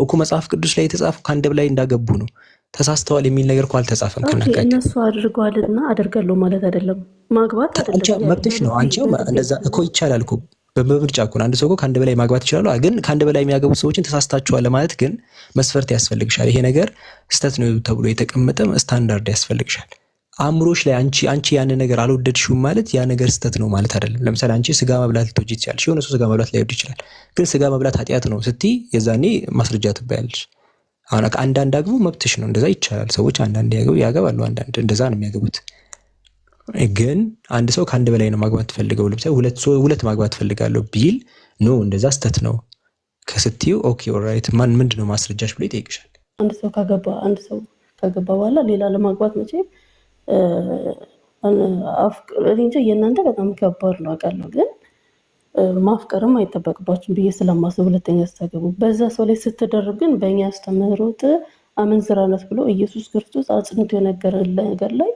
እኮ መጽሐፍ ቅዱስ ላይ የተጻፈው ከአንድ በላይ እንዳገቡ ነው። ተሳስተዋል የሚል ነገር እኮ አልተጻፈም። እነሱ አድርገዋልና አደርጋለሁ ማለት አይደለም። ማግባት አይደለም መብትሽ ነው። አንቺው እንደዛ እኮ ይቻላል እኮ በምርጫ እኮ አንድ ሰው እኮ ከአንድ በላይ ማግባት ይችላል። ግን ከአንድ በላይ የሚያገቡ ሰዎችን ተሳስታችኋል ለማለት ግን መስፈርት ያስፈልግሻል። ይሄ ነገር ስህተት ነው ተብሎ የተቀመጠ ስታንዳርድ ያስፈልግሻል። አእምሮሽ ላይ አንቺ ያን ነገር አልወደድሽውም ማለት ያ ነገር ስህተት ነው ማለት አይደለም። ለምሳሌ አንቺ ስጋ መብላት ልትወጂ ትችያለሽ፣ የሆነ ሰው ስጋ መብላት ላይወድ ይችላል። ግን ስጋ መብላት ኃጢአት ነው ስትይ የዛኔ ማስረጃ ትባያለሽ። አሁን አንዳንድ አግቡ መብትሽ ነው፣ እንደዛ ይቻላል። ሰዎች አንዳንድ ያገባሉ፣ አንዳንድ እንደዛ ነው የሚያገቡት። ግን አንድ ሰው ከአንድ በላይ ነው ማግባት ፈልገው ለምሳሌ ሁለት ማግባት ፈልጋለሁ ቢል ኖ እንደዛ ስህተት ነው ከስትዩ ኦኬ ኦልራይት ምንድነው ማስረጃሽ ብሎ ይጠይቅሻል። አንድ ሰው ካገባ በኋላ ሌላ ለማግባት መቼም እንጂ የእናንተ በጣም ከባድ ነው አውቃለሁ። ግን ማፍቀርም አይጠበቅባችሁም ብዬ ስለማስብ ሁለተኛ ስታገቡ በዛ ሰው ላይ ስትደርግ ግን በእኛ አስተምህሮት አመንዝራነት ብሎ ኢየሱስ ክርስቶስ አጽንቶ የነገረን ነገር ላይ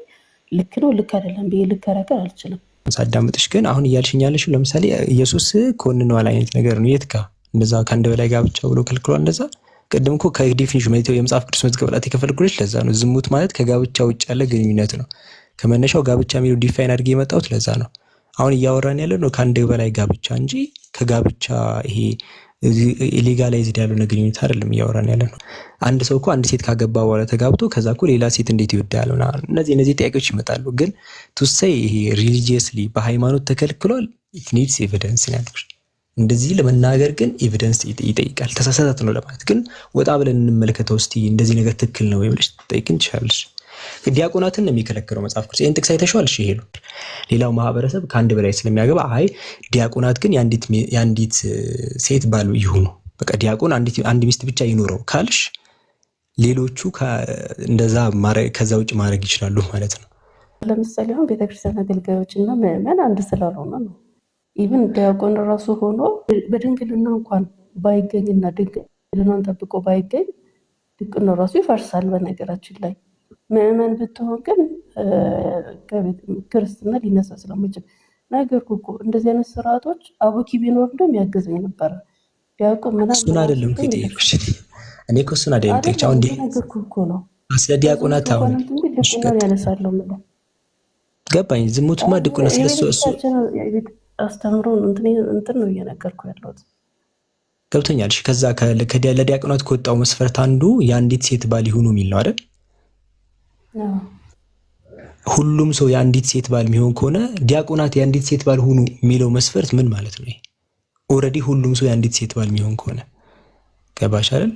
ልክ ነው ልክ አይደለም ብዬ ልከራከር አልችልም። ሳዳምጥሽ ግን አሁን እያልሽኝ ያለሽው ለምሳሌ ኢየሱስ ኮንኗል አይነት ነገር ነው። የት ጋር እንደዛ ከአንድ በላይ ጋብቻ ብሎ ከልክሏል? እንደዛ ቅድም እኮ ከዲፊኒሽን የመጽሐፍ ቅዱስ መዝገበላት የከፈልኩልሽ ለዛ ነው። ዝሙት ማለት ከጋብቻ ውጭ ያለ ግንኙነት ነው። ከመነሻው ጋብቻ የሚለው ዲፋይን አድርጌ የመጣሁት ለዛ ነው። አሁን እያወራን ያለ ነው ከአንድ በላይ ጋብቻ እንጂ ከጋብቻ ይሄ ኢሌጋላይዝድ ያልሆነ ግንኙነት አይደለም እያወራን ያለ ነው። አንድ ሰው እኮ አንድ ሴት ካገባ በኋላ ተጋብቶ ከዛ እኮ ሌላ ሴት እንዴት ይወዳል? እነዚህ ጥያቄዎች ይመጣሉ። ግን ቱሳይ ይሄ ሪሊጂየስሊ በሃይማኖት ተከልክሏል ኢት ኒድስ ኤቪደንስ ያልኩሽ። እንደዚህ ለመናገር ግን ኤቪደንስ ይጠይቃል። ተሳሳተ ነው ለማለት ግን ወጣ ብለን እንመልከተው እስቲ እንደዚህ ነገር ትክክል ነው ወይ ብለሽ ትጠይቅን ትችላለሽ። ዲያቆናትን ነው የሚከለክለው መጽሐፍ ቅዱስ። ይሄን ጥቅስ አይተሽዋል? እሺ ይሄ ነው። ሌላው ማህበረሰብ ከአንድ በላይ ስለሚያገባ አይ ዲያቆናት ግን የአንዲት ሴት ባል ይሁኑ፣ በቃ ዲያቆን አንድ ሚስት ብቻ ይኖረው ካልሽ ሌሎቹ እንደዛ ከዛ ውጭ ማድረግ ይችላሉ ማለት ነው። ለምሳሌ አሁን ቤተክርስቲያን አገልጋዮችና ምዕመን አንድ ስላልሆነ ነው። ኢቭን ዲያቆን ራሱ ሆኖ በድንግልና እንኳን ባይገኝና ድንግልናን ጠብቆ ባይገኝ ድንግልና ራሱ ይፈርሳል። በነገራችን ላይ ምዕመን ብትሆን ግን ክርስትና ሊነሳ ስለማይችል ነገር እኮ እንደዚህ አይነት ስርዓቶች አቡኪ ቢኖር እንደም ያገዘኝ ነበር። ዲያቆን ምናምን እሱን አይደለም ከጠየቅሽ እኔ እኮ እሱን አይደለም ጠይቅሽ። አሁን እኮ ነው ስለ ዲያቆናት አሁን ድቁናን ያነሳለሁ ማለት ገባኝ። ዝሙትማ ድቁና ስለሱ እሱ አስተምሮን እንትን ነው እየነገርኩ ያለሁት ገብቶኛል። እሺ ከዛ ለዲያቆናት ከወጣው መስፈርት አንዱ የአንዲት ሴት ባል ይሁኑ የሚል ነው አይደል? ሁሉም ሰው የአንዲት ሴት ባል የሚሆን ከሆነ ዲያቆናት የአንዲት ሴት ባል ሁኑ የሚለው መስፈርት ምን ማለት ነው? ኦልሬዲ ሁሉም ሰው የአንዲት ሴት ባል የሚሆን ከሆነ ገባሽ አይደል?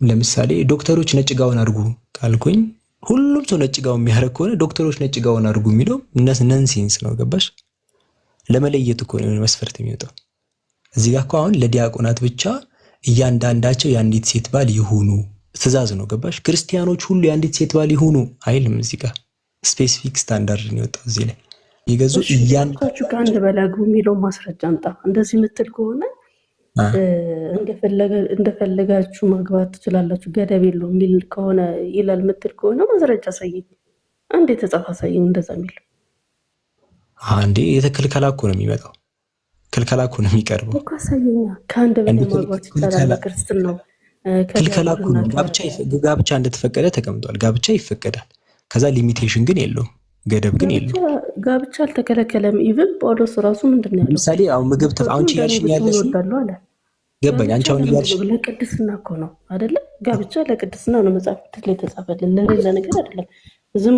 ለምሳሌ ዶክተሮች ነጭ ጋውን አድርጉ ካልኩኝ ሁሉም ሰው ነጭ ጋውን የሚያደርግ ከሆነ ዶክተሮች ነጭ ጋውን አድርጉ የሚለው ነንሴንስ ነው። ገባሽ? ለመለየት እኮ ነው መስፈርት የሚወጣው። እዚህ ጋር እኮ አሁን ለዲያቆናት ብቻ እያንዳንዳቸው የአንዲት ሴት ባል ይሁኑ ትእዛዝ ነው። ገባሽ? ክርስቲያኖች ሁሉ የአንዲት ሴት ባል ይሁኑ አይልም። እዚህ ጋር ስፔሲፊክ ስታንዳርድ ነው የወጣው። እዚህ ላይ ይገዙ እያንዳንዳችሁ ከአንድ በላይ አግቡ የሚለው ማስረጃ አምጣ። እንደዚህ ምትል ከሆነ እንደፈለጋችሁ ማግባት ትችላላችሁ ገደብ የለውም የሚል ከሆነ ይላል ምትል ከሆነ ማስረጃ አሳየኝ። አንድ የተጻፈ አሳየኝ እንደዛ የሚል አንዴ የተከልከላ እኮ ነው የሚመጣው። ክልከላ እኮ ነው የሚቀርበው እኮ አሳየኛ። ከአንድ በላይ ማግባት ይችላል ክርስትናው ክልከላ እኮ ነው። ጋብቻ እንደተፈቀደ ተቀምጧል። ጋብቻ ይፈቀዳል። ከዛ ሊሚቴሽን ግን የለውም፣ ገደብ ግን የለውም። ጋብቻ አልተከለከለም። ኢቭን ጳውሎስ ራሱ ምንድነው ያለው? ለምሳሌ አሁን ምግብ አንቺ ያልሽኝ ያለሽ ገባኝ። አንቺ አሁን ያልሽ ለቅድስና እኮ ነው አይደለ? ጋብቻ ለቅድስና ነው መጽሐፍ ቅዱስ ላይ ተጻፈልን፣ ለሌላ ነገር አይደለም። ዝም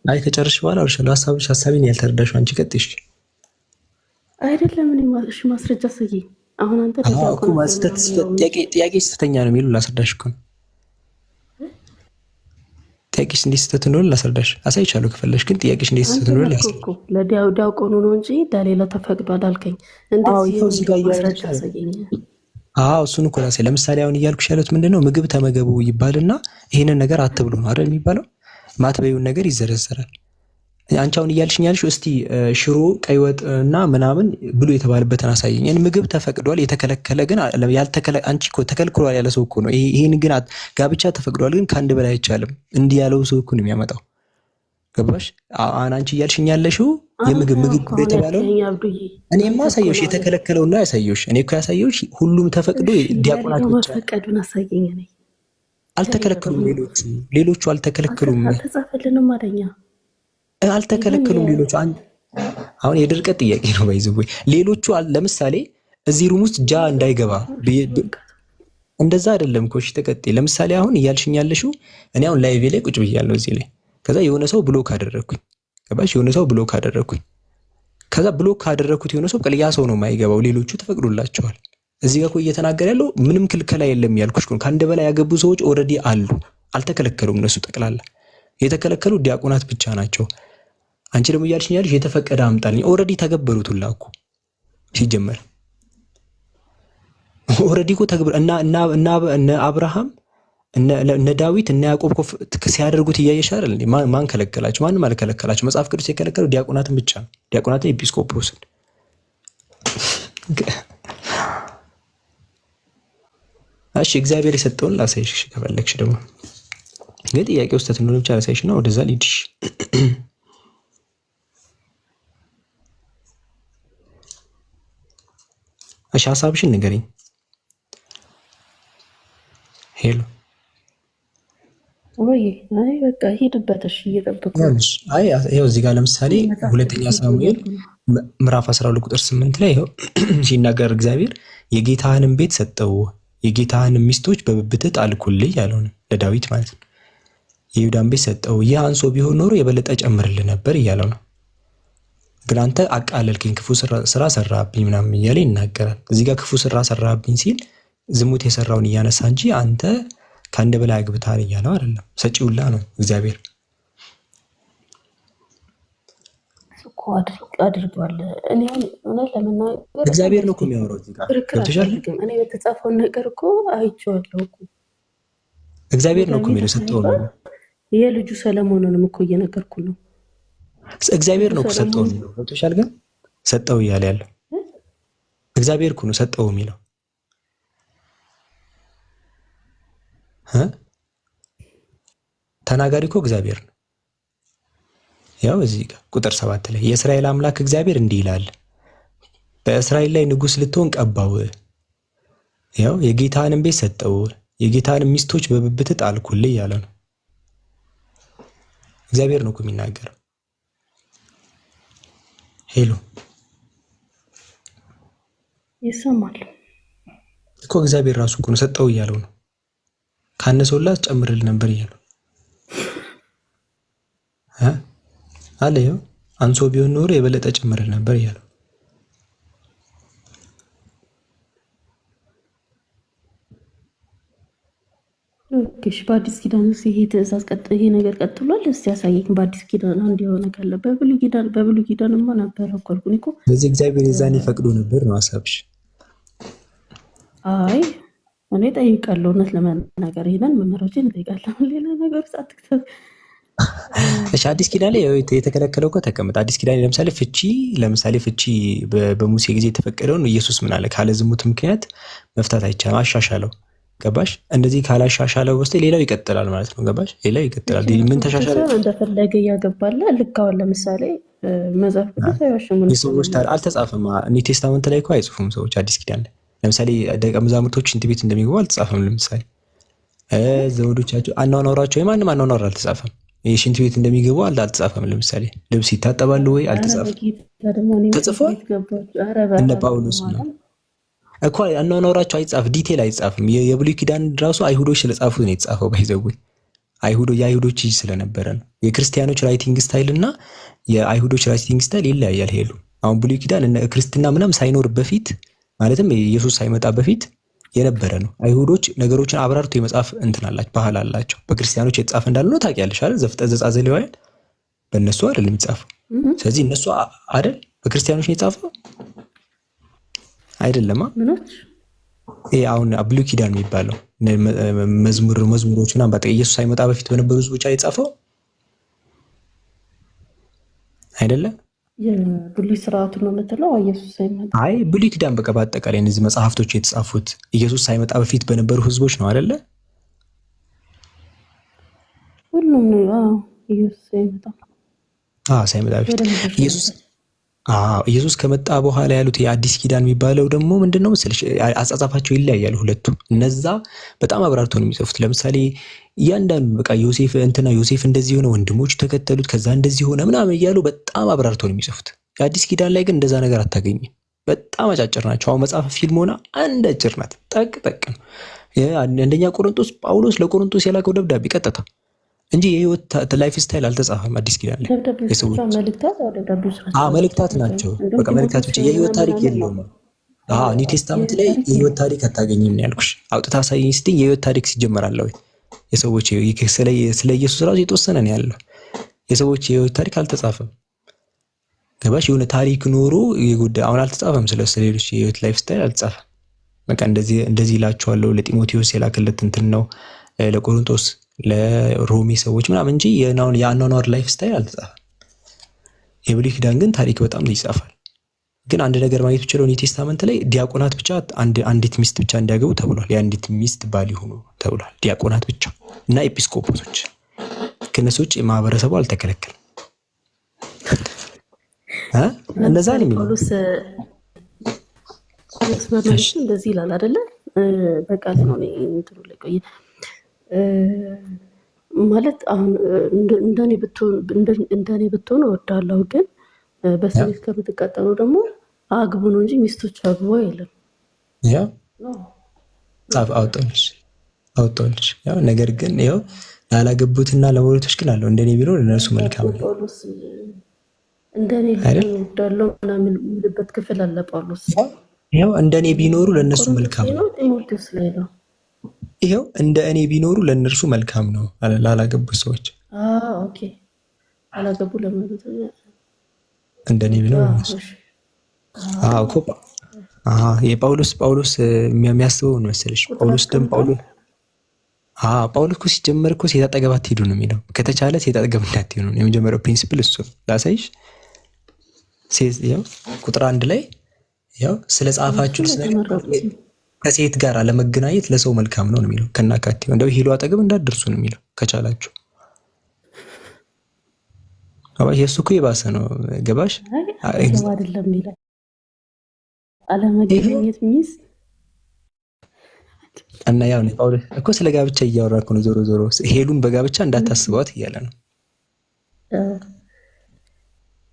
አይ ከጨርሽ በኋላ አውርሻለሁ። ሀሳቤን ያልተረዳሽው አንቺ ቀጥሽ አይደለም። እኔ ማስረጃ ሰይ አሁን አንተ ጥያቄ ስተተኛ ነው የሚሉ ላስረዳሽ እኮ ነው። ጥያቄሽ እንዴት ስተት እንደሆነ ላስረዳሽ አሳይቻለሁ ከፈለሽ። ግን ጥያቄሽ እንዴት ስተት እንደሆነ ላስረዳሽ። ለዲያቆኑ ነው እንጂ ለሌላ ተፈቅዷል አልከኝ። እንደዚህ ማስረጃ ሰይኝ። እሱን እኮ ላሳይ። ለምሳሌ አሁን እያልኩሽ ያሉት ምንድነው ምግብ ተመገቡ ይባልና ይሄንን ነገር አትብሉ ነው አይደል የሚባለው? ማትበዩን ነገር ይዘረዘራል። አንቺ አሁን እያልሽኝ ያልሽው እስቲ ሽሮ፣ ቀይ ወጥ እና ምናምን ብሉ የተባለበትን አሳየኝ። ምግብ ተፈቅዷል የተከለከለ ግን አንቺ እኮ ተከልክሏል ያለ ሰው እኮ ነው። ይሄን ግን ጋብቻ ተፈቅዷል ግን ከአንድ በላይ አይቻልም እንዲህ ያለው ሰው እኮ ነው የሚያመጣው። ገባሽ? አንቺ እያልሽኝ ያለሽው የምግብ ብሎ የተባለው እኔማ አሳየሁሽ፣ የተከለከለው ነው ያሳየሁሽ። እኔ እኮ ያሳየሁሽ ሁሉም ተፈቅዶ ዲያቆናት ብቻ ፈቀዱን አሳየኝ። እኔ አልተከለከሉም፣ ሌሎቹ አልተከለከሉም። አልተጻፈልንም አለኛ አልተከለከሉም ሌሎቹ። አሁን የድርቀት ጥያቄ ነው ባይዘው። ሌሎቹ ለምሳሌ እዚህ ሩም ውስጥ ጃ እንዳይገባ እንደዛ አይደለም እኮ። እሺ ተቀጥይ። ለምሳሌ አሁን እያልሽኝ ያለሽው እኔ አሁን ላይቭ ላይ ቁጭ ብያለሁ እዚህ ላይ፣ ከዛ የሆነ ሰው ብሎክ አደረኩኝ። ገባሽ? የሆነ ሰው ብሎክ አደረኩኝ። ከዛ ብሎክ ካደረኩት የሆነ ሰው ያ ሰው ነው የማይገባው፣ ሌሎቹ ተፈቅዶላቸዋል። እዚህ ጋር እኮ እየተናገረ ያለው ምንም ክልከላ የለም ያልኩሽ ነው። ከአንድ በላይ ያገቡ ሰዎች ኦልሬዲ አሉ፣ አልተከለከሉም። እነሱ ጠቅላላ የተከለከሉ ዲያቆናት ብቻ ናቸው። አንቺ ደግሞ እያልሽኝ ያለሽ የተፈቀደ አምጣልኝ። ኦልሬዲ ተገበሩት ሁላ እኮ ሲጀመር ኦልሬዲ እኮ ተግብር እና አብርሃም እነ ዳዊት እነ ያዕቆብ ሲያደርጉት እያየሽ አይደል? ማን ከለከላቸው? ማንም አልከለከላቸው። መጽሐፍ ቅዱስ የከለከለው ዲያቆናትን ብቻ ነው። ዲያቆናትን፣ ኤጲስቆጶስን። እሺ እግዚአብሔር የሰጠውን ላሳይሽ ከፈለግሽ ደግሞ፣ ግን ጥያቄ ውስጥ ተትኖር ብቻ ላሳይሽ ነው። ወደዛ ልሂድሽ። እሺ ሀሳብሽን ንገሪኝ። ሄሎ ወይ አይ በቃ ሂድበት። እሺ እየጠበቁ አይ ይኸው እዚህ ጋር ለምሳሌ ሁለተኛ ሳሙኤል ምዕራፍ 12 ቁጥር 8 ላይ ይኸው ሲናገር እግዚአብሔር የጌታህንም ቤት ሰጠው፣ የጌታህንም ሚስቶች በብብትህ ጣልኩልህ ያለው ነው ለዳዊት ማለት ነው። የይሁዳን ቤት ሰጠው፣ ይህ አንሶ ቢሆን ኖሮ የበለጠ ጨምርልህ ነበር እያለው ነው። ግን አንተ አቃለልከኝ፣ ክፉ ስራ ሰራብኝ ምናምን እያለ ይናገራል። እዚህ ጋር ክፉ ስራ ሰራብኝ ሲል ዝሙት የሰራውን እያነሳ እንጂ አንተ ከአንድ በላይ አግብተሃል እያለው አይደለም። ሰጪውላ ነው እግዚአብሔር እኮ አድርጓል። እኔ እውነት ለመናገር እግዚአብሔር ነው እኮ የሚያወራው እዚህ ጋር ገብቶሻል። እኔ የተጻፈውን ነገር እኮ አይቼዋለሁ እኮ እግዚአብሔር ነው እኮ የሚለው ሰጠው ነው። የልጁ ሰለሞንንም እኮ እየነገርኩ ነው። እግዚአብሔር ነው እኮ ሰጠው የሚለው ገብቶሻል። ግን ሰጠው እያለ ያለው እግዚአብሔር እኮ ነው ሰጠው የሚለው ተናጋሪ እኮ እግዚአብሔር ነው። ያው እዚህ ጋር ቁጥር 7 ላይ የእስራኤል አምላክ እግዚአብሔር እንዲህ ይላል፣ በእስራኤል ላይ ንጉሥ ልትሆን ቀባው፣ ያው የጌታህንም ቤት ሰጠው፣ የጌታህንም ሚስቶች በብብትህ ጣልኩልህ እያለ ነው። እግዚአብሔር ነው እኮ የሚናገረው። ሄሎ ይሰማል እኮ እግዚአብሔር ራሱ እኮ ነው ሰጠው እያለው ነው። ካነሰውላት ጨምርልህ ነበር እያለው አለ። ይኸው አንሶ ቢሆን ኖሮ የበለጠ ጨምርልህ ነበር እያለው። ኦኬ በአዲስ ኪዳን ውስጥ ይሄ ትእዛዝ ይሄ ነገር ቀጥሏል። እስቲ ያሳየኝ። በአዲስ ኪዳን አንድ የሆነ ካለ በብሉይ ኪዳንማ ነበረ እኮ አልኩኝ እኮ። በዚህ እግዚአብሔር የዛኔ ፈቅዶ ነበር ነው ሀሳብሽ? አይ እኔ ጠይቃለሁ፣ እውነት ለመናገር ይሄንን መመሪያዎችን እጠይቃለሁ። ሌላ ነገር ውስጥ አትክተት። እሺ አዲስ ኪዳን ላይ የተከለከለው እኮ ተቀምጥ። አዲስ ኪዳን ለምሳሌ ፍቺ በሙሴ ጊዜ የተፈቀደውን ኢየሱስ ምን አለ? ካለ ዝሙት ምክንያት መፍታት አይቻልም፣ አሻሻለው። ገባሽ? እንደዚህ ካላሻሻለው ውስጥ ሌላው ይቀጥላል ማለት ነው። ገባሽ? ሌላው ይቀጥላል። ምን ተሻሻለ? እንደፈለገ እያገባለ ልካውን ለምሳሌ መጽሐፍ ቅዱስ አይዋሽም። የሰዎች ታሪክ አልተጻፈም። ኒው ቴስታመንት ላይ እኮ አይጽፉም ሰዎች አዲስ ኪዳን ላይ። ለምሳሌ ደቀ መዛሙርቶች ሽንት ቤት እንደሚገቡ አልተጻፈም። ለምሳሌ ዘውዶቻቸው አኗኗራቸው የማንም አኗኗር አልተጻፈም። ሽንት ቤት እንደሚገቡ አልተጻፈም። ለምሳሌ ልብስ ይታጠባሉ ወይ አልተጻፈም። ተጽፏል። እነ ጳውሎስ ነው እኮ አኗኗራቸው አይጻፍ፣ ዲቴል አይጻፍም። የብሉይ ኪዳን ራሱ አይሁዶች ስለጻፉት ነው የተጻፈው። ባይዘው የአይሁዶች እጅ ስለነበረ ነው። የክርስቲያኖች ራይቲንግ ስታይል እና የአይሁዶች ራይቲንግ ስታይል ይለያያል። ሄሉ አሁን ብሉይ ኪዳን እነ ክርስትና ምናምን ሳይኖር በፊት ማለትም ኢየሱስ ሳይመጣ በፊት የነበረ ነው። አይሁዶች ነገሮችን አብራርቶ የመጻፍ እንትን አላቸው፣ ባህል አላቸው። በክርስቲያኖች የተጻፈ እንዳልሆነ ታውቂያለሽ አይደል? ዘፍጥረት፣ ዘጸአት፣ ዘሌዋውያን በእነሱ አይደለም የሚጻፈው። ስለዚህ እነሱ አይደል በክርስቲያኖች ነው የጻፈው አይደለማ። ይሄ አሁን ብሉይ ኪዳን የሚባለው መዝሙሮች ምናምን በቃ ኢየሱስ ሳይመጣ በፊት በነበሩ ብቻ የጻፈው አይደለም። የብሉይ ስርዓቱ ነው የምትለው? ኢየሱስ ሳይመጣ? አይ ብሉይ ኪዳን በቃ በአጠቃላይ እነዚህ መጽሐፍቶች የተጻፉት ኢየሱስ ሳይመጣ በፊት በነበሩ ህዝቦች ነው አይደለ? ሁሉም ነው ኢየሱስ ሳይመጣ ሳይመጣ በፊት በደንብ ኢየሱስ ኢየሱስ ከመጣ በኋላ ያሉት የአዲስ ኪዳን የሚባለው ደግሞ ምንድነው መሰለሽ? አጻጻፋቸው ይለያያል ሁለቱ። እነዛ በጣም አብራርተው ነው የሚጽፉት። ለምሳሌ እያንዳንዱ በቃ ዮሴፍ እንደዚህ ሆነ፣ ወንድሞች ተከተሉት፣ ከዛ እንደዚህ ሆነ ምናምን እያሉ በጣም አብራርተው ነው የሚጽፉት። የአዲስ ኪዳን ላይ ግን እንደዛ ነገር አታገኝም። በጣም አጫጭር ናቸው። አሁን መጽሐፍ ፊልም ሆና አንድ አጭር ናት። ጠቅ ነው። አንደኛ ቆሮንቶስ ጳውሎስ ለቆሮንቶስ የላከው ደብዳቤ ቀጥታ እንጂ የህይወት ላይፍ ስታይል አልተጻፈም። አዲስ ኪዳን ላይ መልእክታት ናቸው። በቃ መልእክታት ብቻ፣ የህይወት ታሪክ የለውም። ኒው ቴስታመንት ላይ የህይወት ታሪክ አታገኝም ያልኩሽ። አውጥታ ሳይኝ ስትኝ የህይወት ታሪክ ሲጀመር አለ ወይ? የሰዎች ስለ ኢየሱስ ራሱ የተወሰነ ነው ያለው። የሰዎች የህይወት ታሪክ አልተጻፈም። ገባሽ? የሆነ ታሪክ ኖሮ የጉዳይ አሁን አልተጻፈም። ስለ ሌሎች የህይወት ላይፍ ስታይል አልተጻፈም። በቃ እንደዚህ ይላቸዋለሁ። ለጢሞቴዎስ የላከለት እንትን ነው፣ ለቆሮንቶስ ለሮሜ ሰዎች ምናምን እንጂ የአኗኗር ላይፍ ስታይል አልተጻፈም። የብሉይ ኪዳን ግን ታሪክ በጣም ይጻፋል። ግን አንድ ነገር ማግኘት ብቻለው ኒው ቴስታመንት ላይ ዲያቆናት ብቻ አንዲት ሚስት ብቻ እንዲያገቡ ተብሏል። የአንዲት ሚስት ባል ይሁኑ ተብሏል። ዲያቆናት ብቻ እና ኤጲስቆጶሶች። ከነሱ ውጭ ማህበረሰቡ አልተከለከለም። እንደዛ ነው የሚለው ጳውሎስ በመልሱ እንደዚህ ይላል አይደለ? በቃል ነው እንትሩ ላይ ቆይ ማለት አሁን እንደኔ ብትሆን እወዳለሁ፣ ግን በስሜት ከምትቃጠሉ ደግሞ አግቡ ነው እንጂ ሚስቶች አግቡ አይልም። ያ አውጣልሽ ያው ነገር ግን ያው ላላገቡትና ለሞሪቶች ግን አለው እንደኔ ቢኖር ለነሱ መልካም ነው። ጳውሎስ እንደኔ እወዳለሁ ምናምን የሚልበት ክፍል አለ ጳውሎስ። ያው እንደኔ ቢኖሩ ለነሱ መልካም ነው። ጢሞቴዎስ ላይ ነው። ይሄው እንደ እኔ ቢኖሩ ለነርሱ መልካም ነው ላላገቡ ሰዎች። ኦኬ አላገቡ ለማለት እንደኔ ቢኖሩ ኮፓ የጳውሎስ የሚያስበው ነው መሰለሽ። ጳውሎስ እኮ ሲጀመር እኮ ሴት አጠገብ አትሄዱ ነው የሚለው። ከተቻለ ሴት አጠገብ እንዳትሄዱ ነው የመጀመሪያው ፕሪንሲፕል። እሱ ላሳይሽ። ቁጥር 1 ላይ ያው ስለ ጻፋችሁ ከሴት ጋር ለመገናኘት ለሰው መልካም ነው የሚለው። ከናካቴው እንደው ሄሎ አጠገብ እንዳትደርሱ ነው የሚለው ከተቻላችሁ። አባይ የሱ እኮ የባሰ ነው። ገባሽ? አይደለም ይላል አለመገናኘት ሚስ እና ያው ነው ጳውሎስ እኮ ስለ ጋብቻ እያወራኩ ነው። ዞሮ ሄሉን በጋብቻ እንዳታስቧት እያለ ነው።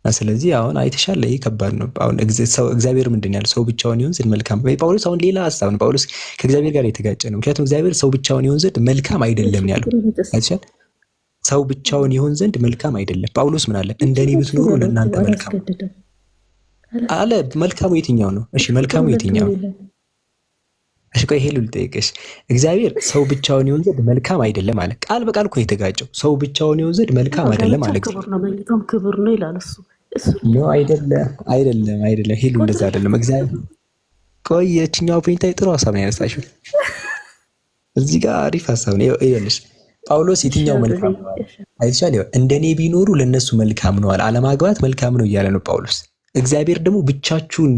ስለዚህ አሁን አይተሻል፣ ይሄ ከባድ ነው። አሁን እግዚአብሔር ምንድን ያለው ሰው ብቻውን ይሆን ዘንድ መልካም። ጳውሎስ አሁን ሌላ ሀሳብ ነው። ጳውሎስ ከእግዚአብሔር ጋር የተጋጨ ነው። ምክንያቱም እግዚአብሔር ሰው ብቻውን ይሆን ዘንድ መልካም አይደለም ያለው። አይተሻል፣ ሰው ብቻውን ይሆን ዘንድ መልካም አይደለም። ጳውሎስ ምን አለ? እንደኔ ብትኖሩ ለእናንተ መልካም አለ። መልካሙ የትኛው ነው? እሺ መልካሙ የትኛው ነው? እሺ ቆይ ሄሉ ልጠይቅሽ። እግዚአብሔር ሰው ብቻውን ይሆን ዘንድ መልካም አይደለም አለ። ቃል በቃል እኮ የተጋጨው ሰው ብቻውን ይሆን ዘንድ መልካም አይደለም አለ። ክብር ነው ይላል እሱ ነው አይደለም። ሄሉ እንደዛ አይደለም። እግዚአብሔር ቆይ የትኛው ፖይንት ላይ ጥሩ ሀሳብ ነው ያነሳሽው። እዚህ ጋር አሪፍ ሀሳብ ነው ይኸውልሽ። ጳውሎስ የትኛው መልካም ነው አይተሻል። እንደኔ ቢኖሩ ለነሱ መልካም ነው አለ። አለማግባት መልካም ነው እያለ ነው ጳውሎስ። እግዚአብሔር ደግሞ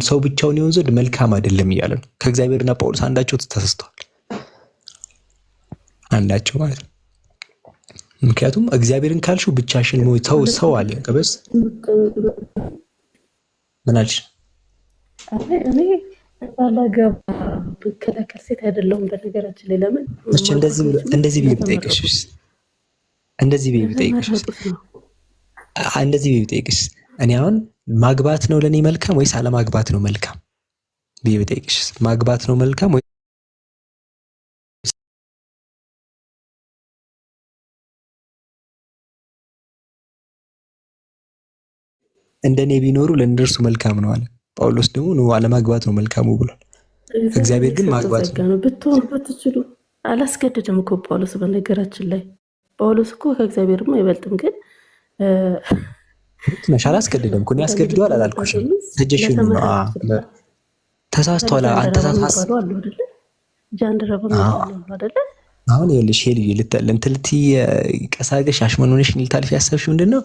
ሰው ብቻውን ይሆን ዘንድ መልካም አይደለም እያለ ነው። ከእግዚአብሔርና ጳውሎስ አንዳቸው ተሳስተዋል። አንዳቸው ማለት ነው። ምክንያቱም እግዚአብሔርን ካልሽው ብቻሽን ሰው አለ ከበስ ምን አልሽ? እኔ ባላገባ ብከለከል ሴት አይደለሁም። በነገራችን ላይ ለምን እንደዚህ ቢጠይቅሽ እኔ አሁን ማግባት ነው ለኔ መልካም ወይስ አለማግባት ነው መልካም ቢጠይቅሽ፣ ማግባት ነው መልካም ወይ እንደኔ ቢኖሩ ለእነርሱ መልካም ነው አለ። ጳውሎስ ደግሞ ነው አለማግባት ነው መልካሙ ብሏል። እግዚአብሔር ግን ማግባት ነው ብትሆኑ ብትችሉ አላስገደደም እኮ ጳውሎስ። በነገራችን ላይ ጳውሎስ እኮ ከእግዚአብሔርም አይበልጥም። ግን ትንሽ አላስገደደም እኮ ያስገድደዋል አላልኩሽም። ሰጀሽን ነው ተሳስቷል። አንተ ተሳስቷል አይደል? ጃንደረባ ነው አይደል? አሁን ይኸውልሽ ሄልዬ ልትልቲ ቀሳገሽ አሽመኖንሽ ልታልፊ ያሰብሽ ምንድነው?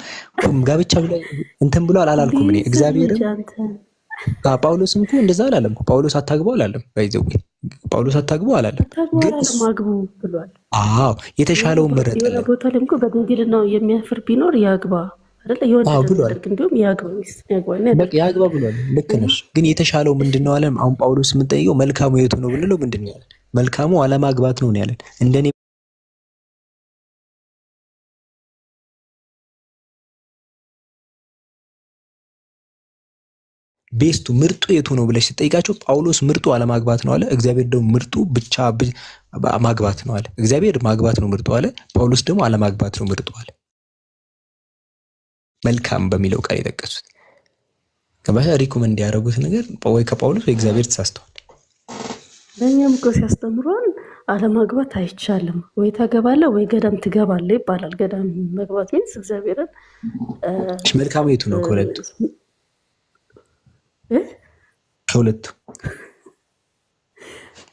ጋብቻ ላይ እንትን ብሎ አላልኩም እኔ። እግዚአብሔርም ጳውሎስም እኮ እንደዛ አላለም እኮ። ጳውሎስ አታግባው አላለም። ባይዘው ጳውሎስ አታግባው አላለም፣ ግን ማግቡ ብሏል። የተሻለውን መረጠ። ቦታ ላይ እኮ በድንግልናው የሚያፍር ቢኖር ያግባ አይደል? የወደደ ብሏል። ያድርግ፣ እንዲሁም ያግባ፣ ሚስት ያግባና በቃ ያድርግ። ያግባ ብሏል። ልክ ነሽ። ግን የተሻለው ምንድነው አለ። አሁን ጳውሎስ የምንጠይቀው መልካሙ የቱ ነው ብንለው ምንድነው ያለ? መልካሙ አለማግባት ነው ያለን። እንደኔ ቤስቱ ምርጡ የቱ ነው ብለሽ ስጠይቃቸው ጳውሎስ ምርጡ አለማግባት ነው አለ። እግዚአብሔር ደግሞ ምርጡ ብቻ ማግባት ነው አለ። እግዚአብሔር ማግባት ነው ምርጡ አለ። ጳውሎስ ደግሞ አለማግባት ነው ምርጡ አለ። መልካም በሚለው ቃል የጠቀሱት ከባሻ ሪኮመንድ ያደረጉት ነገር ወይ ከጳውሎስ ወይ እግዚአብሔር ተሳስተዋል። በእኛም እኮ ሲያስተምሩን አለማግባት አይቻልም፣ ወይ ታገባለህ ወይ ገዳም ትገባለህ ይባላል። ገዳም መግባት ሚንስ እግዚአብሔርን መልካሙ የቱ ነው ከሁለቱ? ከሁለቱ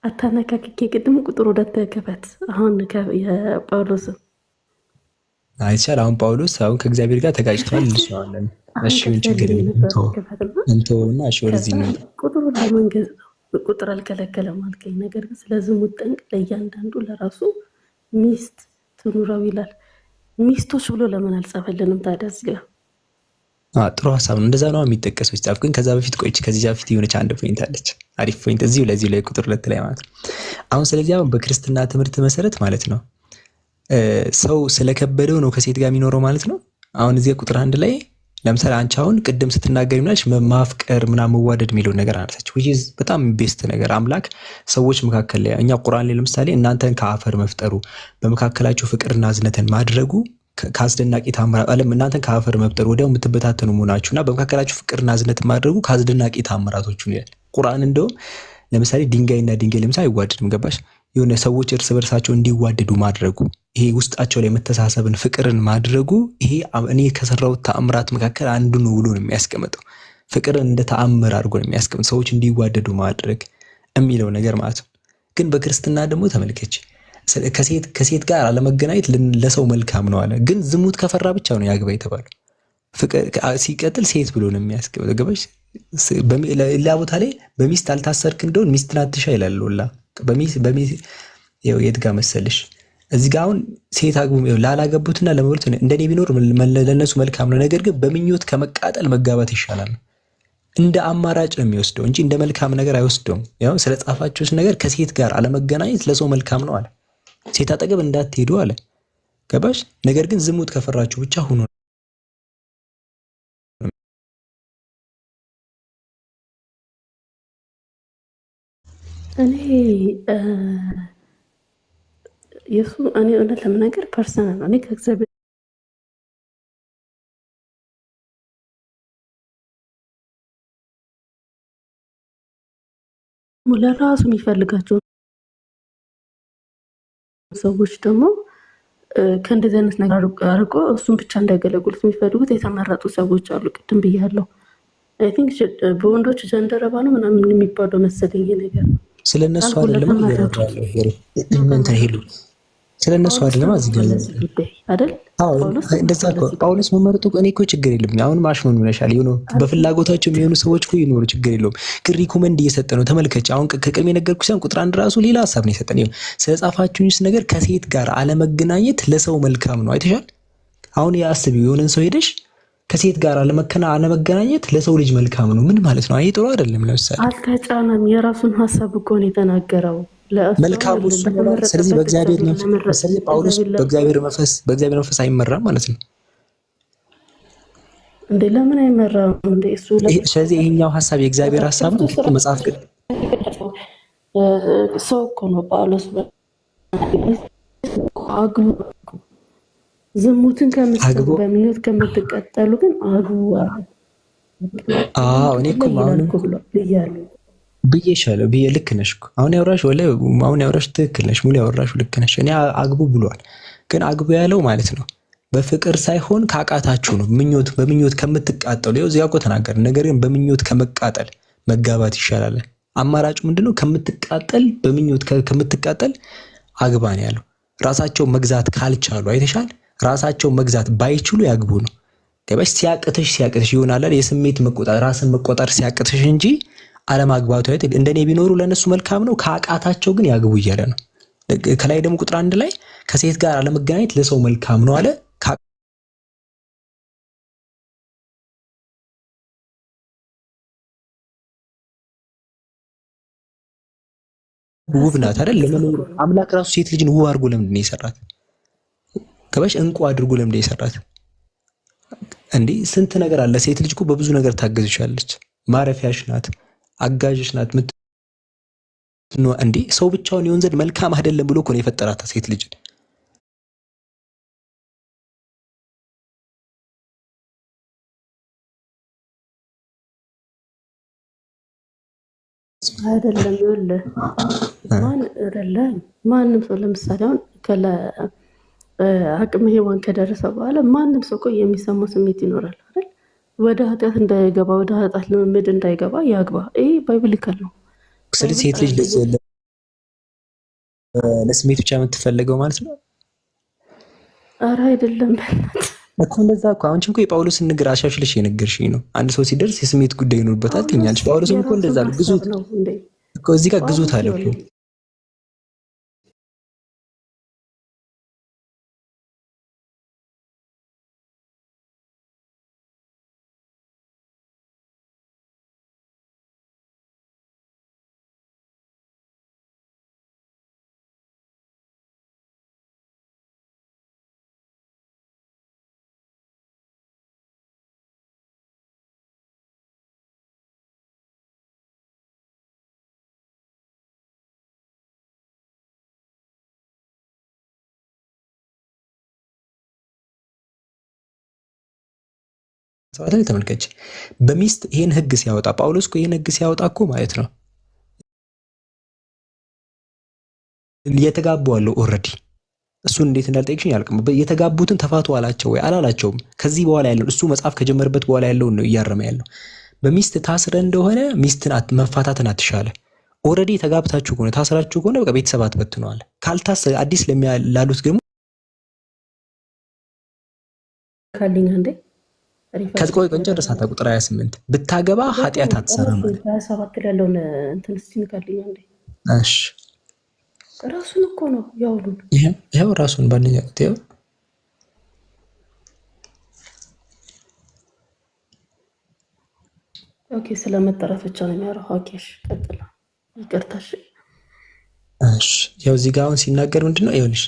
አታነካክኬ ቅድም ቁጥር 2 ክፈት። አሁን የጳውሎስ አይቻል። አሁን ጳውሎስ አሁን ከእግዚአብሔር ጋር ተጋጭቷል እንልሻለን። እሺ ምን ችግር የለም እንተውና እሺ ወደዚህ ነው። ቁጥሩ ለመንገዝ ቁጥር አልከለከለም አልከኝ። ነገር ግን ስለ ዝሙት ጠንቅ ለእያንዳንዱ ለራሱ ሚስት ትኑረው ይላል። ሚስቶች ብሎ ለምን አልጻፈልንም ታዲያ? እዚህ ጋር ጥሩ ሀሳብ ነው። እንደዛ ነው የሚጠቀሰው ሲጻፍ። ግን ከዛ በፊት ቆይች ከዚህ በፊት የሆነች አንድ ፖይንት አለች፣ አሪፍ ፖይንት እዚሁ ለዚሁ ላይ ቁጥር 2 ላይ ማለት ነው። አሁን ስለዚህ አሁን በክርስትና ትምህርት መሰረት ማለት ነው ሰው ስለከበደው ነው ከሴት ጋር የሚኖረው ማለት ነው። አሁን እዚህ ቁጥር 1 ላይ ለምሳሌ አንቺ አሁን ቅድም ስትናገር ምናልሽ ማፍቀር ምናምን መዋደድ የሚለውን ነገር አነሳች። which is በጣም ቤስት ነገር አምላክ ሰዎች መካከል ላይ እኛ ቁርአን ላይ ለምሳሌ እናንተን ከአፈር መፍጠሩ በመካከላችሁ ፍቅርና እዝነትን ማድረጉ ከአስደናቂ ታምራት ዓለም እናንተን ከአፈር መፍጠሩ ወዲያው የምትበታተኑ መሆናችሁና በመካከላችሁ ፍቅርና እዝነትን ማድረጉ ከአስደናቂ ታምራቶቹ ይላል ቁርአን። እንደውም ለምሳሌ ድንጋይና ድንጋይ ለምሳሌ አይዋደድም። ገባሽ? የሆነ ሰዎች እርስ በርሳቸው እንዲዋደዱ ማድረጉ ይሄ ውስጣቸው ላይ መተሳሰብን ፍቅርን ማድረጉ ይሄ እኔ ከሰራሁት ተአምራት መካከል አንዱ ነው ብሎ ነው የሚያስቀምጠው። ፍቅርን እንደ ተአምር አድርጎ ነው የሚያስቀምጠው፣ ሰዎች እንዲዋደዱ ማድረግ የሚለው ነገር ማለት ነው። ግን በክርስትና ደግሞ ተመልከች ከሴት ጋር አለመገናኘት ለሰው መልካም ነው አለ። ግን ዝሙት ከፈራ ብቻ ነው ያግባ የተባለው። ፍቅር ሲቀጥል ሴት ብሎ ነው የሚያስቀምጠው። ገባሽ? ሌላ ቦታ ላይ በሚስት አልታሰርክ እንደሆን ሚስትን አትሻ ይላል ሁላ የት ጋር መሰልሽ? እዚህ ጋር አሁን ሴት አግቡ ላላገቡትና ለመብሉት እንደኔ ቢኖር ለነሱ መልካም ነው። ነገር ግን በምኞት ከመቃጠል መጋባት ይሻላል። እንደ አማራጭ ነው የሚወስደው እንጂ እንደ መልካም ነገር አይወስደውም። ያው ስለ ጻፋችሁት ነገር ከሴት ጋር አለመገናኘት ለሰው መልካም ነው አለ። ሴት አጠገብ እንዳትሄዱ አለ። ገባሽ? ነገር ግን ዝሙት ከፈራችሁ ብቻ ሁኑ። እኔ የሱ እኔ እውነት ለመናገር ፐርሰናል ነው። እኔ ከእግዚአብሔር ለራሱ የሚፈልጋቸው ሰዎች ደግሞ ከእንደዚህ አይነት ነገር አርቆ እሱን ብቻ እንዳይገለግሉት የሚፈልጉት የተመረጡ ሰዎች አሉ። ቅድም ብያለሁ። አይ ቲንክ በወንዶች ጀንደረባ ነው ምናምን የሚባለው መሰለኝ ነገር ነው። ስለነሱ አይደለም እንትን ሄሉ ስለነሱ አይደለም አይደል? እንደዛ እኮ ጳውሎስ መመረጡ እኔ እኮ ችግር የለም። አሁን ማሽሙን ምንሻል ይሁን በፍላጎታቸው የሚሆኑ ሰዎች እኮ ይኖሩ ችግር የለውም። ግን ሪኮመንድ እየሰጠ ነው። ተመልከች አሁን ከቅድም የነገርኩሽ ሲሆን ቁጥር 1 ራሱ ሌላ ሀሳብ ነው የሰጠን። ይሁን ስለጻፋችሁኝስ ነገር ከሴት ጋር አለመገናኘት ለሰው መልካም ነው። አይተሻል? አሁን ያስቢ የሆነን ሰው ሄደሽ ከሴት ጋር አለመገናኘት ለሰው ልጅ መልካም ነው። ምን ማለት ነው? አይ ጥሩ አይደለም። ለምሳሌ አልተጫነም። የራሱን ሀሳብ እኮ ነው የተናገረው። መልካም እሱ ነው። ስለዚህ በእግዚአብሔር መንፈስ ስለዚህ ጳውሎስ በእግዚአብሔር መንፈስ አይመራም ማለት ነው እንዴ? ለምን አይመራም እንዴ? እሱ ስለዚህ ይሄኛው ሀሳብ የእግዚአብሔር ሀሳብ ነው። መጽሐፍ ግን ሰው እኮ ነው ጳውሎስ አግቡ ዝሙትን ከምትሰሩ በምኞት ከምትቀጠሉ ግን አግቡ። እኔ እኮ ብዬሻለሁ ብዬ ልክ ነሽ እኮ አሁን ያወራሽ ትክክል ነሽ። ሙሉ ያወራሽ ልክ ነሽ። እኔ አግቡ ብሏል። ግን አግቡ ያለው ማለት ነው በፍቅር ሳይሆን ካቃታችሁ ነው። በምኞት ከምትቃጠሉ ይኸው እዚያ እኮ ተናገር። ነገር ግን በምኞት ከመቃጠል መጋባት ይሻላል። አማራጩ ምንድነው? በምኞት ከምትቃጠል አግባ ነው ያለው። ራሳቸው መግዛት ካልቻሉ አይተሻል። ራሳቸው መግዛት ባይችሉ ያግቡ ነው። ገባሽ? ሲያቅትሽ ይሆናል የስሜት መቆጣጠር ራስን መቆጣጠር ሲያቅትሽ እንጂ አለማግባቱ አይደል? እንደኔ ቢኖሩ ለነሱ መልካም ነው። ካቃታቸው ግን ያግቡ እያለ ነው። ከላይ ደግሞ ቁጥር 1 ላይ ከሴት ጋር አለመገናኘት ለሰው መልካም ነው አለ። ውብ ናት አይደል? ለመኖር አምላክ ራሱ ሴት ልጅን ውብ አድርጎ ለምንድን ነው የሰራት? ከበሽ እንቁ አድርጎ ለምንድን ነው የሰራት? እንዴ ስንት ነገር አለ። ሴት ልጅ እኮ በብዙ ነገር ታገዝሻለች። ማረፊያሽ ናት፣ አጋዥሽ ናት። እንዴ ሰው ብቻውን ይሆን ዘንድ መልካም አይደለም ብሎ እኮ ነው የፈጠራት ሴት ልጅን። አይደለም ይኸውልህ፣ ማንም ሰው ለምሳሌ አሁን አቅመ ሔዋን ከደረሰ በኋላ ማንም ሰው እኮ የሚሰማው ስሜት ይኖራል አይደል? ወደ ኃጢአት እንዳይገባ፣ ወደ ኃጢአት ልምምድ እንዳይገባ ያግባ። ይሄ ባይብሊካል ነው። ስለዚህ ሴት ልጅ ለስሜት ብቻ የምትፈልገው ማለት ነው? ኧረ አይደለም እኮ እንደዛ እኮ አንቺ እኮ የጳውሎስን ንግር አሻሽልሽ የነገርሽኝ ነው። አንድ ሰው ሲደርስ የስሜት ጉዳይ ይኖርበታል ትኛለሽ። ጳውሎስም እኮ እንደዛ ነው። ግዙት እኮ እዚህ ጋር ግዙት አለ እኮ። ሰዓት ላይ ተመልከች። በሚስት ይሄን ህግ ሲያወጣ ጳውሎስ እኮ ይሄን ህግ ሲያወጣ እኮ ማለት ነው የተጋቡ አለው ኦልሬዲ። እሱን እንዴት እንዳልጠይቅሽኝ አልቅም። የተጋቡትን ተፋቱ አላቸው ወይ አላላቸውም? ከዚህ በኋላ ያለው እሱ መጽሐፍ ከጀመረበት በኋላ ያለውን ነው እያረመ ያለው። በሚስት ታስረ እንደሆነ ሚስትን መፋታትን አትሻለ። ኦልሬዲ ተጋብታችሁ ከሆነ ታስራችሁ ከሆነ በቃ ቤተሰብ አትበትነዋል። ካልታሰረ አዲስ ላሉት ደግሞ ካልኛ እንዴ ከጥቆይ ቆንጆ ርሳታ ቁጥር 28 ብታገባ ኃጢአት አትሰራም ማለት 27 ላይ ያለውን እንትን እስቲ ንካልኝ እንዴ። እሺ ራሱን እኮ ነው ያውሉን ይሄው ራሱን ባንኛ ተው ኦኬ። ስለመጠራት ብቻ ነው የሚያወራው። ኦኬ እሺ ቀጥላ ይቅርታሽ። እሺ ያው እዚህ ጋር አሁን ሲናገር ምንድነው ይኸውልሽ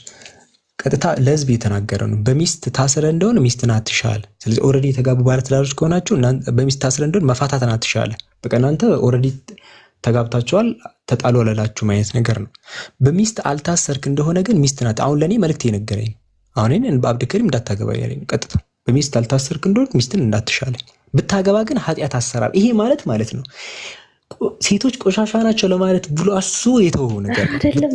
ቀጥታ ለህዝብ የተናገረ ነው። በሚስት ታስረ እንደሆነ ሚስትን አትሻል። ስለዚህ ኦልሬዲ የተጋቡ ባለትዳሮች ከሆናችሁ በሚስት ታስረ እንደሆነ መፋታትን አትሻለ። በቃ እናንተ ኦልሬዲ ተጋብታችኋል፣ ተጣሉ አላላችሁም አይነት ነገር ነው። በሚስት አልታሰርክ እንደሆነ ግን ሚስት ናት። አሁን ለኔ መልእክት የነገረኝ አሁን እኔን በአብድከሪም እንዳታገባ ያለኝ ቀጥታ በሚስት አልታሰርክ እንደሆነ ሚስትን እንዳትሻለኝ፣ ብታገባ ግን ኃጢአት አሰራር። ይሄ ማለት ነው ሴቶች ቆሻሻ ናቸው ለማለት ብሎ አስቦ የተወው ነገር አይደለም።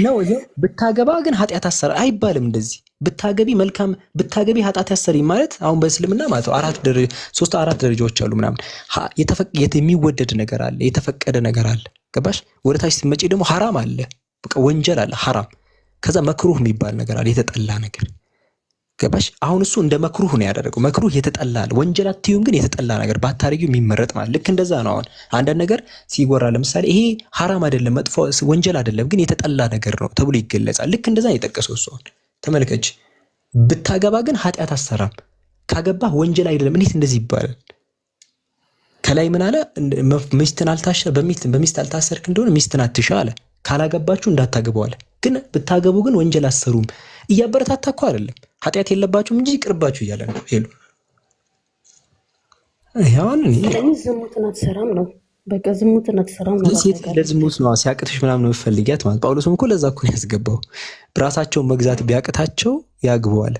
ነው ብታገባ ግን ኃጢአት አሰራ አይባልም። እንደዚህ ብታገቢ መልካም ብታገቢ ኃጢአት ያሰሪ ማለት አሁን በእስልምና ማለት ነው 4 ደረጃዎች አሉ ምናምን። የሚወደድ ነገር አለ፣ የተፈቀደ ነገር አለ። ገባሽ? ወደ ታች ስትመጪ ደግሞ ሐራም አለ፣ በቃ ወንጀል አለ፣ ሐራም። ከዛ መክሩህ የሚባል ነገር አለ፣ የተጠላ ነገር። ገባሽ? አሁን እሱ እንደ መክሩህ ነው ያደረገው። መክሩህ የተጠላ አለ፣ ወንጀል አትዩም ግን የተጠላ ነገር ባታረጊው የሚመረጥ ማለት ልክ እንደዛ ነው። አሁን አንዳንድ ነገር ሲጎራ ለምሳሌ ይሄ ሐራም አይደለም መጥፎ ወንጀል አይደለም ግን የተጠላ ነገር ነው ተብሎ ይገለጻል። ልክ እንደዛ ነው የጠቀሰው እሱ። አሁን ተመልከች፣ ብታገባ ግን ኃጢአት አሰራም፣ ካገባህ ወንጀል አይደለም። እንዴት እንደዚህ ይባላል? ከላይ ምን አለ? ሚስትን በሚስት አልታሰርክ እንደሆነ ሚስትን አትሻ አለ። ካላገባችሁ እንዳታገቡ አለ። ግን ብታገቡ ግን ወንጀል አሰሩም። እያበረታታ እኮ አይደለም ኃጢአት የለባችሁም እንጂ ይቅርባችሁ እያለ ነው ሄሉ። ያውን ዝሙትን አትሰራም ነው በቃ ዝሙትን አትሰራም ነው። ሴት ለዝሙት ነው ሲያቅትሽ ምናምን ነው ፈልጊያት ማለት። ጳውሎስም እኮ ለዛ እኮ ነው ያስገባው። ራሳቸውን መግዛት ቢያቅታቸው ያግበዋል።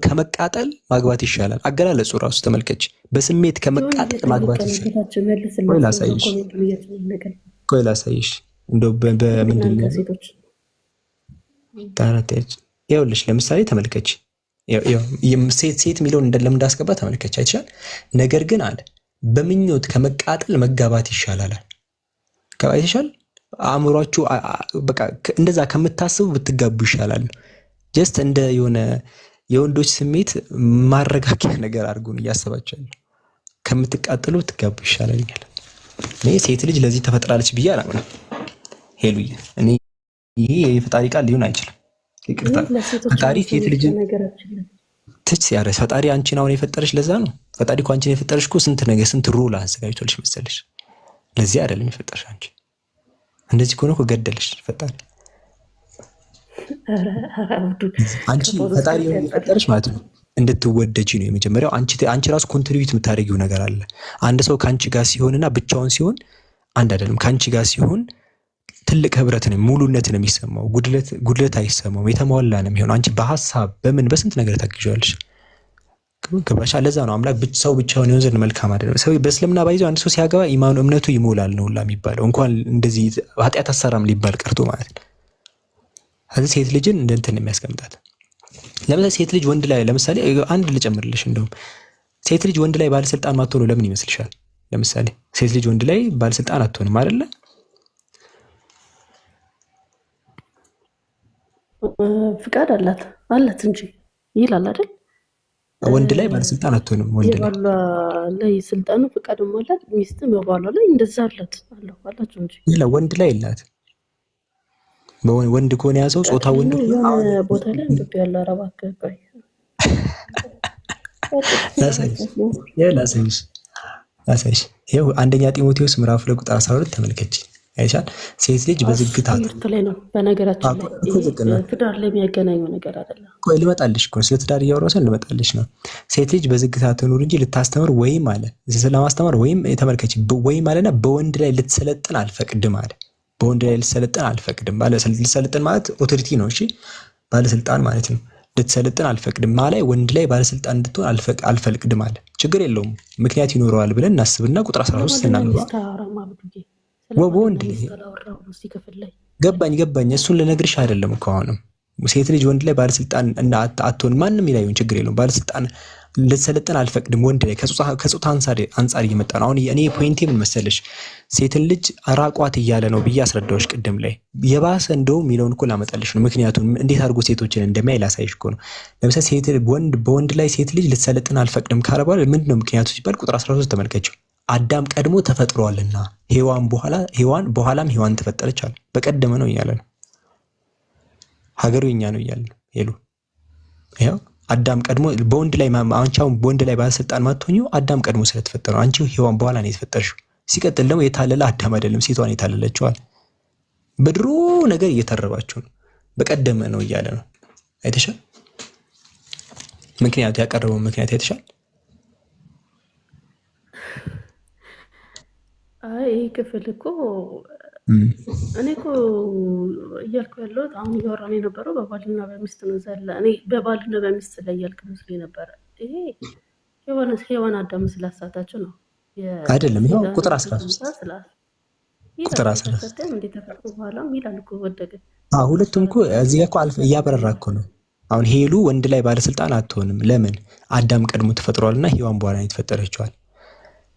ከመቃጠል ማግባት ይሻላል። አገላለጹ ራሱ ተመልከች። በስሜት ከመቃጠል ማግባት ይሻላል። ቆይ ላሳይሽ እንደው በምንድን ነው ታረተች። ይኸውልሽ ለምሳሌ ተመልከች፣ ሴት የሚለውን ለምን እንዳስገባ ተመልከች። አይተሻል? ነገር ግን አለ በምኞት ከመቃጠል መጋባት ይሻላል። አይተሻል? አእምሯችሁ በቃ እንደዛ ከምታስቡ ብትጋቡ ይሻላል። ጀስት እንደ የሆነ የወንዶች ስሜት ማረጋጊያ ነገር አድርጉን እያሰባችኋል። ከምትቃጠሉ ብትጋቡ ይሻላል። እኔ ሴት ልጅ ለዚህ ተፈጥራለች ብዬ አላምንም። ሄሉዬ እኔ ይሄ የፈጣሪ ቃል ሊሆን አይችልም። ይቅርታ ፈጣሪ ሴት ልጅ ትች ያረስ ፈጣሪ አንቺን አሁን የፈጠረሽ ለዛ ነው። ፈጣሪ እኮ አንቺን የፈጠረሽ እኮ ስንት ነገር ስንት ሩል አዘጋጅቶልሽ መሰለሽ። ለዚህ አይደለም የፈጠረሽ አንቺ እንደዚህ ከሆነ እኮ ገደልሽ ፈጣሪ። አንቺ ፈጣሪ የፈጠረሽ ማለት ነው እንድትወደጂ ነው የመጀመሪያው። አንቺ ራሱ ኮንትሪቢዩት የምታደርጊው ነገር አለ። አንድ ሰው ከአንቺ ጋር ሲሆንና ብቻውን ሲሆን አንድ አይደለም። ከአንቺ ጋር ሲሆን ትልቅ ህብረት ነው፣ ሙሉነት ነው የሚሰማው፣ ጉድለት አይሰማው፣ የተሟላ ነው የሚሆነው። አንቺ በሀሳብ በስንት ነገር ታግዣለሽ። ገባሽ? ለዛ ነው አምላክ ሰው ብቻውን ይሆን ዘንድ መልካም አይደለም። ሰው በእስልምና ባይዘው አንድ ሰው ሲያገባ ኢማኑ እምነቱ ይሞላል ነው ሁላ የሚባለው። እንኳን እንደዚህ ኃጢአት አሰራም ሊባል ቀርቶ ማለት ነው። ስለዚህ ሴት ልጅን እንደ እንትን የሚያስቀምጣት ለምሳሌ ሴት ልጅ ወንድ ላይ ለምሳሌ አንድ ልጨምርልሽ፣ እንደውም ሴት ልጅ ወንድ ላይ ባለስልጣን ማትሆነው ለምን ይመስልሻል? ለምሳሌ ሴት ልጅ ወንድ ላይ ባለስልጣን አትሆንም አይደለ? ፍቃድ አላት እንጂ ይላል አይደል? ወንድ ላይ ባለስልጣን አትሆንም። ወንድ ላይ ስልጣኑ ፍቃድ ማለት ሚስት በባሏ ላይ እንደዛ አላቸው እንጂ ወንድ ላይ የላት። ወንድ ከሆነ ያዘው ጾታ ወንድ ቦታ ላይ እንደ ያለ አረባ ከቀይ ላሳይሽ። ይኸው አንደኛ ጢሞቴዎስ ምዕራፍ 2 ቁጥር 12 ተመልከች። አይሻል ሴት ልጅ በዝግታ ላይ ነው። በነገራችን ላይ ትዳር ላይ የሚያገናኘው ነገር አይደለም። ቆይ ልመጣልሽ እኮ ስለ ትዳር እያወራሁ ልመጣልሽ ነው። ሴት ልጅ በዝግታ ትኑር እንጂ ልታስተምር ወይም አለ ስለማስተማር ወይም ተመልከች ወይም አለና በወንድ ላይ ልትሰለጥን አልፈቅድም አለ። በወንድ ላይ ልትሰለጥን አልፈቅድም። ልትሰለጥን ማለት ኦቶሪቲ ነው። እሺ ባለስልጣን ማለት ነው። ልትሰለጥን አልፈቅድም ማለት ወንድ ላይ ባለስልጣን እንድትሆን አልፈቅድም አለ። ችግር የለውም ምክንያት ይኖረዋል ብለን እናስብና ቁጥር 13 እናንባ ወንድ ገባኝ። እሱን ልነግርሽ አይደለም እኮ አሁንም ሴት ልጅ ወንድ ላይ ባለስልጣን አትሆን ማንም ይላዩን ችግር የለውም። ባለስልጣን ልትሰለጥን አልፈቅድም ወንድ ላይ ከጾታ አንጻር እየመጣ ነው። አሁን እኔ ፖይንቴ ምን መሰለሽ ሴትን ልጅ ራቋት እያለ ነው ብዬ አስረዳዎች ቅድም ላይ የባሰ እንደው የሚለውን እኮ ላመጣልሽ ነው። ምክንያቱም እንዴት አድርጎ ሴቶችን እንደሚያይ ላሳይሽ እኮ ነው። ለምሳሌ በወንድ ላይ ሴት ልጅ ልትሰለጥን አልፈቅድም ካለ በኋላ ምንድን ነው ምክንያቱ ሲባል ቁጥር 13 ተመልከችው። አዳም ቀድሞ ተፈጥሯልና ሔዋን በኋላም ሔዋን ተፈጠረች አለ። በቀደመ ነው እያለ ነው። ሀገሩ የኛ ነው እያለ ነው። ይኸው አዳም ቀድሞ በወንድ ላይ አንቺ አሁን በወንድ ላይ ባለስልጣን ማትሆኚው አዳም ቀድሞ ስለተፈጠረ ነው። አንቺ ሔዋን በኋላ ነው የተፈጠርሽው። ሲቀጥል ደግሞ የታለለ አዳም አይደለም ሴቷን የታለለችዋል። በድሮ ነገር እየተረባችሁ ነው። በቀደመ ነው እያለ ነው። አይተሻል? ምክንያቱ ያቀረበው ምክንያት አይተሻል? ይህ ክፍል እኮ እኔ እኮ እያልኩ ያለሁት አሁን እያወራን የነበረው በባልና በሚስት ነው። እኔ በባልና በሚስት ላይ እያልክ መስሎኝ ነበረ። ይሄ ሔዋን አዳም ስላሳታችሁ ነው አይደለም? ይኸው ቁጥር 13 እንደተፈጠሩ በኋላም ይላል እኮ ወደቀ። ሁለቱም እኮ እዚህ እኮ እያበረራ እኮ ነው። አሁን ሄሉ ወንድ ላይ ባለስልጣን አትሆንም። ለምን? አዳም ቀድሞ ተፈጥሯልና ሔዋን በኋላ ነው የተፈጠረችዋል።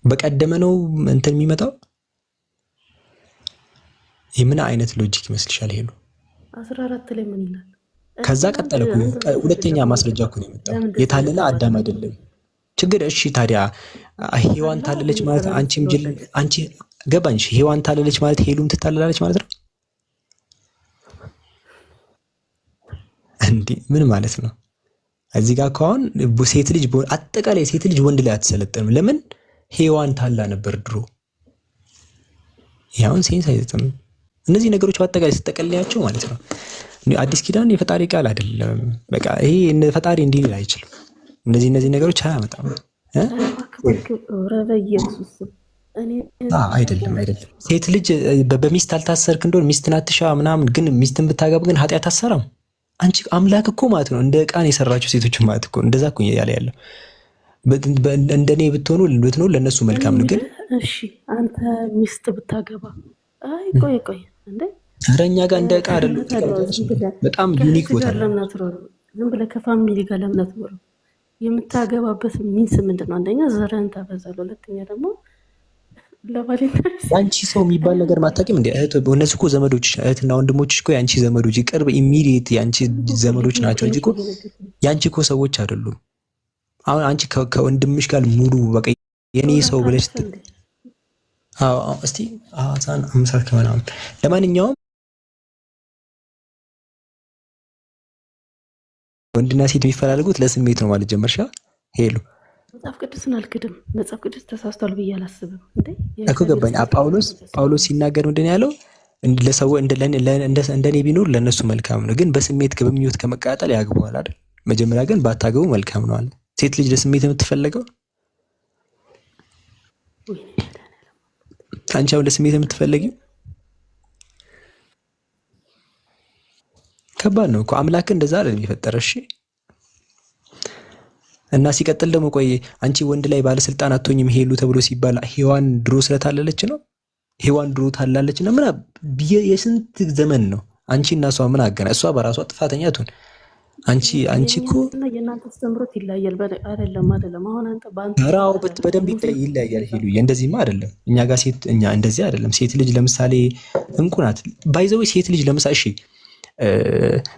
በቀደመ ነው እንትን የሚመጣው። የምን አይነት ሎጂክ ይመስልሻል? ሄሉ 14 ላይ ምን ይላል? ከዛ ቀጠለ እኮ ሁለተኛ ማስረጃ እኮ ነው የመጣው። የታለለ አዳም አይደለም ችግር። እሺ ታዲያ ሔዋን ታለለች ማለት አንቺም ጅል አንቺ ገባንሽ? ሔዋን ታለለች ማለት ሄሉም ትታለላለች ማለት ነው እንዴ? ምን ማለት ነው? እዚህ ጋር ከሆነ ሴት ልጅ አጠቃላይ ሴት ልጅ ወንድ ላይ አትሰለጥንም። ለምን? ሔዋን ታላ ነበር ድሮ። ያውን ሴንስ አይሰጥም። እነዚህ ነገሮች በአጠቃላይ ስትጠቀልያቸው ማለት ነው አዲስ ኪዳን የፈጣሪ ቃል አይደለም። በቃ ይሄ ፈጣሪ እንዲህ ሊል አይችልም። እነዚህ ነገሮች አያመጣም። አይደለም ሴት ልጅ በሚስት አልታሰርክ እንደሆነ ሚስትን አትሻ ምናምን፣ ግን ሚስትን ብታገባ ግን ኃጢአት አትሰራም። አንቺ አምላክ እኮ ማለት ነው እንደ ዕቃን የሰራቸው ሴቶች ማለት እኮ እንደዛ እኮ ያለው እንደኔ ብትሆኑ ለነሱ መልካም ነው። ግን እሺ አንተ ሚስት ብታገባ ቆይ እንዴ አረኛ ጋር እንደ ዕቃ አይደለም። በጣም ዩኒክ ቦታ ዝም ብለህ ከፋሚሊ ጋር ለምነት ነው የምታገባበት ሚንስ ምንድነው? አንደኛ ዘረን ታበዛለህ፣ ሁለተኛ ደግሞ አንቺ ሰው የሚባል ነገር ማታውቂም እንዴ? እነዚህ እኮ ዘመዶች እህትና ወንድሞች እኮ የአንቺ ዘመዶች ቅርብ ኢሚዲየት የአንቺ ዘመዶች ናቸው እንጂ እኮ የአንቺ እኮ ሰዎች አይደሉም። አሁን አንቺ ከወንድምሽ ጋር ሙሉ በቃ የኔ ሰው ብለሽ እስቲ አሳን አምሳል ከመናም ለማንኛውም ወንድና ሴት የሚፈላለጉት ለስሜት ነው ማለት ጀመርሻ ሄሉ። መጽሐፍ ቅዱስን አልክድም። መጽሐፍ ቅዱስ ተሳስቷል ብዬ አላስብም። እንዴ እኮ ገባኝ። ጳውሎስ ሲናገር ምንድን ያለው? ለሰው እንደኔ ቢኖር ለነሱ መልካም ነው፣ ግን በስሜት በምኞት ከመቃጠል ያግባዋል አይደል? መጀመሪያ ግን ባታገቡ መልካም ነው አለ። ሴት ልጅ ለስሜት የምትፈለገው አንቺ አሁን ለስሜት የምትፈለጊው ከባድ ነው እኮ። አምላክ እንደዛ አይደለም የፈጠረሽ። እና ሲቀጥል ደግሞ ቆይ አንቺ ወንድ ላይ ባለስልጣን አትሆኝም ሄሉ ተብሎ ሲባል ሔዋን ድሮ ስለታለለች ነው? ሔዋን ድሮ ታላለች ነው? ምን የስንት ዘመን ነው? አንቺ እና እሷ ምን አገና? እሷ በራሷ ጥፋተኛ ትሁን። አንቺ እኮ የእናንተ አስተምሮት ይለያያል። አይደለም አሁን አንተ ራው በደንብ ይለያያል ሄሉ። እንደዚህማ አይደለም እኛ ጋር እኛ እንደዚህ አይደለም። ሴት ልጅ ለምሳሌ እንቁ ናት ባይዘው። ሴት ልጅ ለምሳሌ እሺ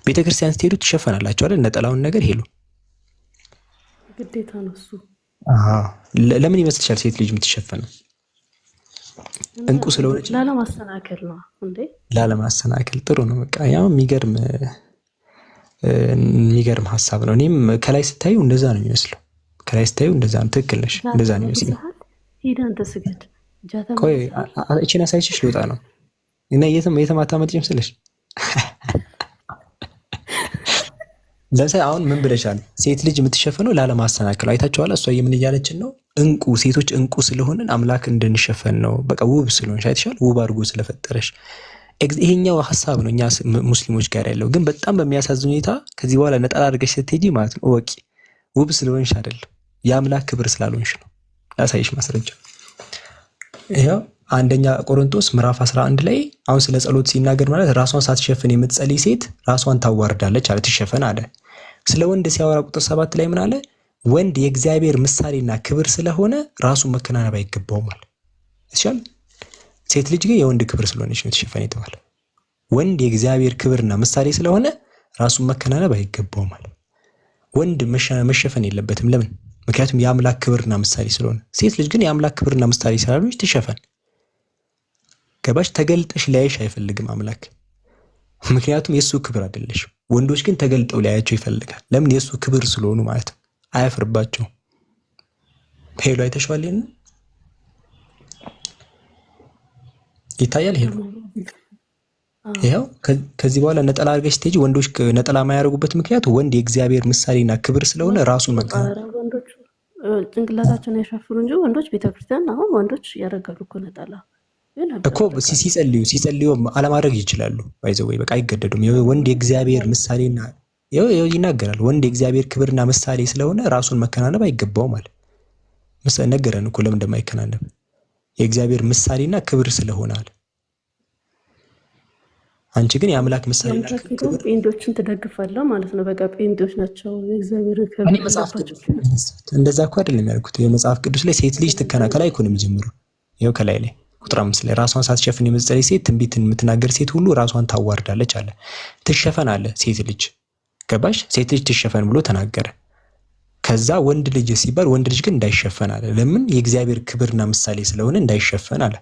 ቤተክርስቲያን ስትሄዱ ትሸፈናላችሁ አይደል? ነጠላውን ነገር ሄሉ ግዴታ ነው እሱ። ለምን ይመስልሻል ሴት ልጅ የምትሸፈነው? እንቁ ስለሆነች ላለማሰናከል ነው እንዴ? ላለማሰናከል። ጥሩ ነው በቃ። ያው የሚገርም ሀሳብ ነው። እኔም ከላይ ስታዩ እንደዛ ነው የሚመስለው። ከላይ ስታዩ እንደዛ ነው። ትክክል ነሽ። እንደዛ ነው የሚመስለው። ሄዳ አንተ ስገድ ቆይ እቺን አሳይችሽ ልወጣ ነው እና የትም አታመጪም ስልሽ ለምሳሌ አሁን ምን ብለሻል? ሴት ልጅ የምትሸፈነው ላለማሰናከል። አይታችኋል? እሷ የምን እያለችን ነው? እንቁ ሴቶች እንቁ ስለሆንን አምላክ እንድንሸፈን ነው። በቃ ውብ ስለሆንሽ አይተሻል? ውብ አድርጎ ስለፈጠረሽ። ይሄኛው ሀሳብ ነው እኛ ሙስሊሞች ጋር ያለው። ግን በጣም በሚያሳዝን ሁኔታ ከዚህ በኋላ ነጠላ አድርገሽ ስትሄጂ ማለት ነው እወቂ፣ ውብ ስለሆንሽ አይደለም፣ የአምላክ ክብር ስላልሆንሽ ነው። ላሳይሽ ማስረጃ። ይኸው አንደኛ ቆሮንቶስ ምዕራፍ 11 ላይ አሁን ስለ ጸሎት ሲናገር ማለት ራሷን ሳትሸፍን የምትጸልይ ሴት ራሷን ታዋርዳለች አለ። ትሸፈን አለ። ስለ ወንድ ሲያወራ ቁጥር 7 ላይ ምን አለ? ወንድ የእግዚአብሔር ምሳሌና ክብር ስለሆነ ራሱን መከናነብ አይገባውም አለ። እሺል ሴት ልጅ ግን የወንድ ክብር ስለሆነች ነው የተሸፈነ የተባለ። ወንድ የእግዚአብሔር ክብርና ምሳሌ ስለሆነ ራሱን መከናነብ አይገባውም አለ። ወንድ መሸፈን የለበትም። ለምን? ምክንያቱም የአምላክ ክብርና ምሳሌ ስለሆነ። ሴት ልጅ ግን የአምላክ ክብርና ምሳሌ ስላልሆነች ትሸፈን። ገባሽ? ተገልጠሽ ሊያይሽ አይፈልግም አምላክ፣ ምክንያቱም የእሱ ክብር አይደለሽ። ወንዶች ግን ተገልጠው ሊያያቸው ይፈልጋል። ለምን? የእሱ ክብር ስለሆኑ ማለት ነው። አያፍርባቸው። ሄሎ አይተሽዋል? ይታያል ሄሎ። ይኸው ከዚህ በኋላ ነጠላ አድርገሽ ስትሄጂ ወንዶች ነጠላ የማያደርጉበት ምክንያት ወንድ የእግዚአብሔር ምሳሌና ክብር ስለሆነ ራሱን ወንዶች ጭንቅላታቸውን ያሸፍኑ እንጂ ወንዶች ቤተክርስቲያን አሁን ወንዶች ያደርጋሉ እኮ ነጠላ እኮ ሲጸልዩ አለማድረግ ይችላሉ። ባይዘው ወይ በቃ አይገደዱም። ወንድ የእግዚአብሔር ምሳሌና ይናገራል። ወንድ የእግዚአብሔር ክብርና ምሳሌ ስለሆነ ራሱን መከናነብ አይገባውም ማለት ነገረን እኮ። ለምን እንደማይከናነብ የእግዚአብሔር ምሳሌና ክብር ስለሆነ አለ። አንቺ ግን የአምላክ ምሳሌና ክብር ጴንጤዎችን ትደግፋለህ ማለት ነው። በቃ ጴንጤዎች ናቸው የእግዚአብሔር ክብር። እንደዛ እኮ አይደለም ያልኩት። የመጽሐፍ ቅዱስ ላይ ሴት ልጅ ከላይ እኮ ነው የሚጀምረው። ይኸው ከላይ ላይ ቁጥር 5 ላይ ራሷን ሳትሸፍን የምትጸልይ ሴት ትንቢትን የምትናገር ሴት ሁሉ ራሷን ታዋርዳለች አለ። ትሸፈን አለ ሴት ልጅ። ገባሽ? ሴት ልጅ ትሸፈን ብሎ ተናገረ። ከዛ ወንድ ልጅ ሲባል ወንድ ልጅ ግን እንዳይሸፈን አለ። ለምን? የእግዚአብሔር ክብርና ምሳሌ ስለሆነ እንዳይሸፈን አለ።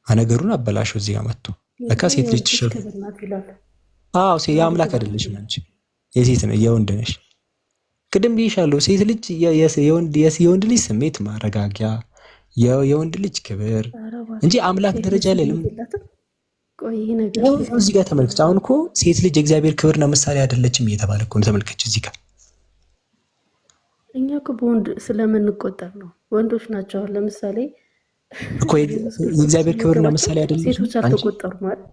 አነገሩን አበላሸው እዚህ ጋር መጥቶ። ለካ ሴት ልጅ ትሸፈን። አዎ የአምላክ አይደለሽም አንቺ፣ የሴት ነው የወንድ ነሽ። ቅድም ብዬሻለሁ። ሴት ልጅ የወንድ ልጅ ስሜት ማረጋጊያ፣ የወንድ ልጅ ክብር እንጂ አምላክ ደረጃ ላይ እዚህ ጋር ተመልከች። አሁን እኮ ሴት ልጅ የእግዚአብሔር ክብርና ምሳሌ አይደለችም እየተባለ እኮ ነው። ተመልከች እዚህ ጋር። እኛ እኮ በወንድ ስለምንቆጠር ነው። ወንዶች ናቸው ለምሳሌ እኮ የእግዚአብሔር ክብርና ምሳሌ አይደለም። ሴቶች አልተቆጠሩም ማለት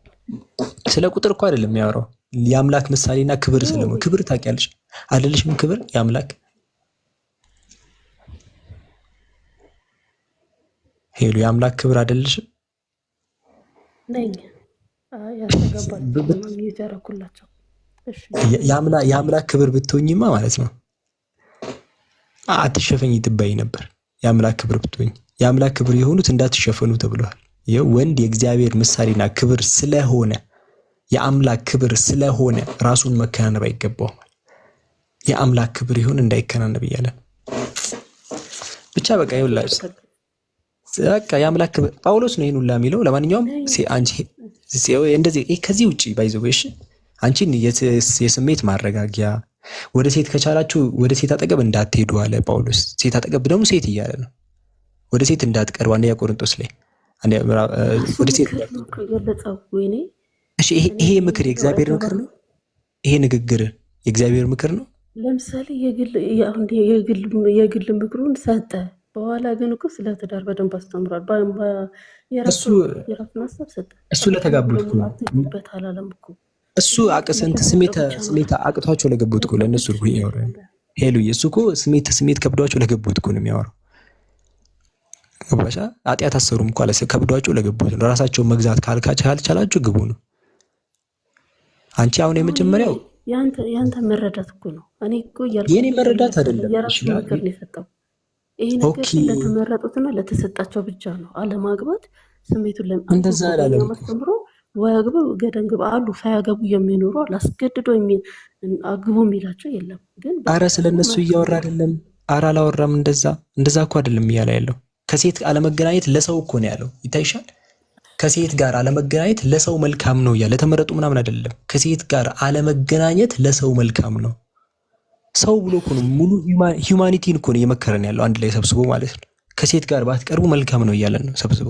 ስለ ቁጥር እኮ አይደለም የሚያወራው። የአምላክ ምሳሌና ክብር ስለሆነ ክብር ታውቂያለሽ አይደለሽም? ክብር የአምላክ ሄሉ የአምላክ ክብር አይደለሽም? ነኝ ያስተጋባል ይተረኩላቸው። እሺ የአምላክ ክብር ብትሆኝማ ማለት ነው አትሸፈኝ ትባይ ነበር። የአምላክ ክብር ብትሆኝ የአምላክ ክብር የሆኑት እንዳትሸፈኑ ተብለዋል። ወንድ የእግዚአብሔር ምሳሌና ክብር ስለሆነ የአምላክ ክብር ስለሆነ ራሱን መከናነብ አይገባውም። የአምላክ ክብር ይሁን እንዳይከናነብ እያለ ብቻ በቃ ይውላችሁ። በቃ የአምላክ ክብር ጳውሎስ ነው ይሄን ሁላ የሚለው። ለማንኛውም አንቺ እንደዚህ ከዚህ ውጪ ባይዘውሽ አንቺን የስሜት ማረጋጊያ ወደ ሴት ከቻላችሁ ወደ ሴት አጠገብ እንዳትሄዱ አለ ጳውሎስ። ሴት አጠገብ ደግሞ ሴት እያለ ነው። ወደ ሴት እንዳትቀርቡ አንደኛ ቆሮንቶስ ላይ ወደ ሴት ይሄ ምክር የእግዚአብሔር ምክር ነው። ይሄ ንግግር የእግዚአብሔር ምክር ነው። ለምሳሌ የግል ምክሩን ሰጠ። በኋላ ግን እኮ ስለ ትዳር በደንብ አስተምሯል። የራሱን ሀሳብ ሰጠ። እሱ ለተጋቡት እኮ ነው። እሱ አቅሰንት ስሜት አቅቷቸው ለገቡት እኮ ለእነሱ እኮ ያወራል። ሄሉዬ እሱ እኮ ስሜት ከብዷቸው ለገቡት እኮ ነው የሚያወራው። ገባሻ? ኃጢአት አሰሩም እኮ አለ ከብዷቸው ለገቡት ነው። ራሳቸውን መግዛት ካልቻላችሁ ግቡ ነው። አንቺ አሁን የመጀመሪያው ያንተ መረዳት እኮ ነው። እኔ እኮ የኔ መረዳት አይደለም። የራሱ ምክር ነው የሰጠው። ይሄ ነገር ለተመረጡትና ለተሰጣቸው ብቻ ነው። አለማግባት ስሜቱን እንደዛ አላለም አስተምሮ ወግብ ገደን ግብ አሉ ሳያገቡ የሚኖሩ አላስገድዶ አግቡ የሚላቸው የለም። ግን አረ ስለነሱ እያወራ አይደለም። አረ አላወራም። እንደዛ እኮ አይደለም እያለ ያለው። ከሴት አለመገናኘት ለሰው እኮ ነው ያለው። ይታይሻል። ከሴት ጋር አለመገናኘት ለሰው መልካም ነው እያለ ለተመረጡ ምናምን አይደለም። ከሴት ጋር አለመገናኘት ለሰው መልካም ነው። ሰው ብሎ እኮ ነው ሙሉ ሂውማኒቲን እኮ ነው እየመከረን ያለው አንድ ላይ ሰብስቦ ማለት ነው። ከሴት ጋር ባትቀርቡ መልካም ነው እያለን ነው ሰብስቦ።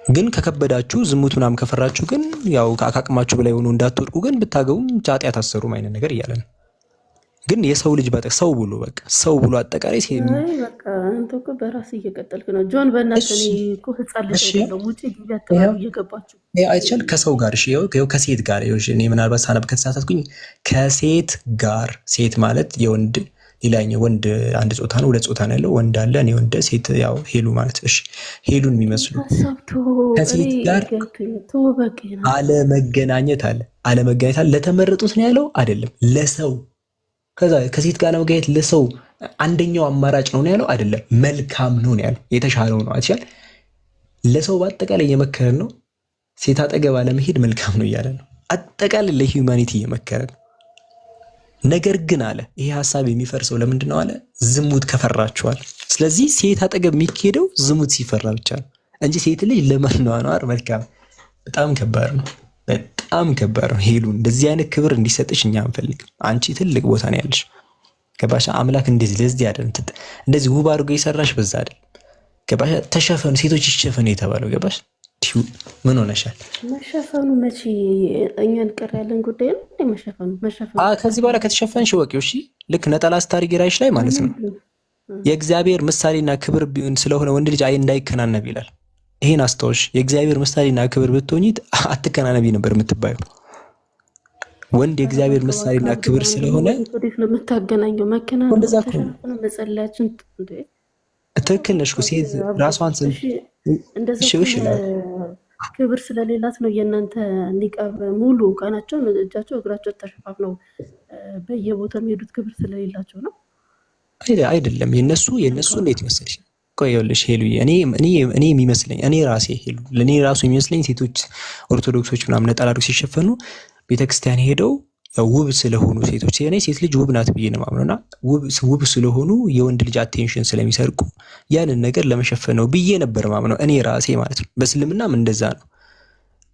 ግን ከከበዳችሁ ዝሙት ምናምን ከፈራችሁ ግን ያው ከአቅማችሁ በላይ ሆኖ እንዳትወድቁ ግን ብታገቡም ኃጢአት አሰሩም አይነት ነገር እያለ ነው። ግን የሰው ልጅ ሰው ብሎ በቃ ሰው ብሎ አጠቃላይ በቃ አንተ እኮ በራስህ እየቀጠልክ ነው ጆን። በእናትህ እኔ እኮ ህፃን ልጅ አይደለም። ውጪ ግቢ አትባሉ እየገባችሁ አይቻል ከሰው ጋር እሺ፣ ይኸው ከሴት ጋር እኔ ምናልባት ሳነብ ከተሳሳትኩኝ ከሴት ጋር ሴት ማለት የወንድ ሌላኛው ወንድ አንድ ጾታ ነው፣ ሁለት ጾታ ነው ያለው። ወንድ አለ፣ እኔ ወንድ፣ ሴት ያው ሄሉ ማለት እሺ፣ ሄሉን የሚመስሉ ከሴት ጋር አለመገናኘት አለ ለተመረጡት ነው ያለው አይደለም ለሰው። ከዛ ከሴት ጋር ለመገናኘት ለሰው አንደኛው አማራጭ ነው ያለው አይደለም፣ መልካም ነው ያለው፣ የተሻለው ነው አይቻል። ለሰው በአጠቃላይ እየመከረን ነው። ሴት አጠገብ አለመሄድ መልካም ነው እያለ ነው። አጠቃላይ ለሂውማኒቲ እየመከረን ነው። ነገር ግን አለ ይሄ ሐሳብ የሚፈርሰው ለምንድን ነው አለ ዝሙት ከፈራችኋል። ስለዚህ ሴት አጠገብ የሚሄደው ዝሙት ሲፈራ ብቻ ነው እንጂ ሴት ልጅ ለማኗኗር መልካም። በጣም ከባድ ነው፣ በጣም ከባድ ነው። ሄሉ እንደዚህ አይነት ክብር እንዲሰጥሽ እኛ አንፈልግም። አንቺ ትልቅ ቦታ ነው ያለሽ። ገባሽ? አምላክ እንደዚህ ለዚህ አይደለም እንደዚህ ውብ አድርጎ የሰራሽ በዛ አይደል? ገባሽ? ተሸፈኑ፣ ሴቶች ይሸፈኑ የተባለው ገባሽ? ምን ሆነሻል? መሸፈኑ መቼ እኛን ቅር ያለን ጉዳይ ነው። መሸፈኑ ከዚህ በኋላ ከተሸፈንሽ ወቂው እሺ፣ ልክ ነጠላ ስታርጊ ራይሽ ላይ ማለት ነው የእግዚአብሔር ምሳሌና ክብር ስለሆነ ወንድ ልጅ እንዳይከናነብ ይላል። ይሄን አስታውሽ። የእግዚአብሔር ምሳሌና ክብር ብትሆኚ አትከናነቢ ነበር የምትባዩ። ወንድ የእግዚአብሔር ምሳሌና ክብር ስለሆነ ለምታገናኘው መከናነብ እንደዛ ነው። መጸለያችን ትክክል ነሽ። ሴት ራሷን ክብር ስለሌላት ነው የእናንተ ኒቃብ ሙሉ ቀናቸውን እጃቸው እግራቸው ተሸፋፍነው በየቦታው የሚሄዱት ክብር ስለሌላቸው ነው። አይደለም የነሱ እንዴት መሰለሽ? ቆይ ይኸውልሽ ሄሉዬ፣ እኔ የሚመስለኝ እኔ ራሴ ሄሉ ለኔ ራሱ የሚመስለኝ ሴቶች ኦርቶዶክሶች ምናምን ነጠላ አድርገው ሲሸፈኑ ቤተክርስቲያን ሄደው ውብ ስለሆኑ ሴቶች ሴት ልጅ ውብ ናት ብዬ ነው የማምነውና ውብ ስለሆኑ የወንድ ልጅ አቴንሽን ስለሚሰርቁ ያንን ነገር ለመሸፈን ነው ብዬ ነበር ማምነው እኔ ራሴ ማለት ነው። በእስልምናም እንደዛ ነው፣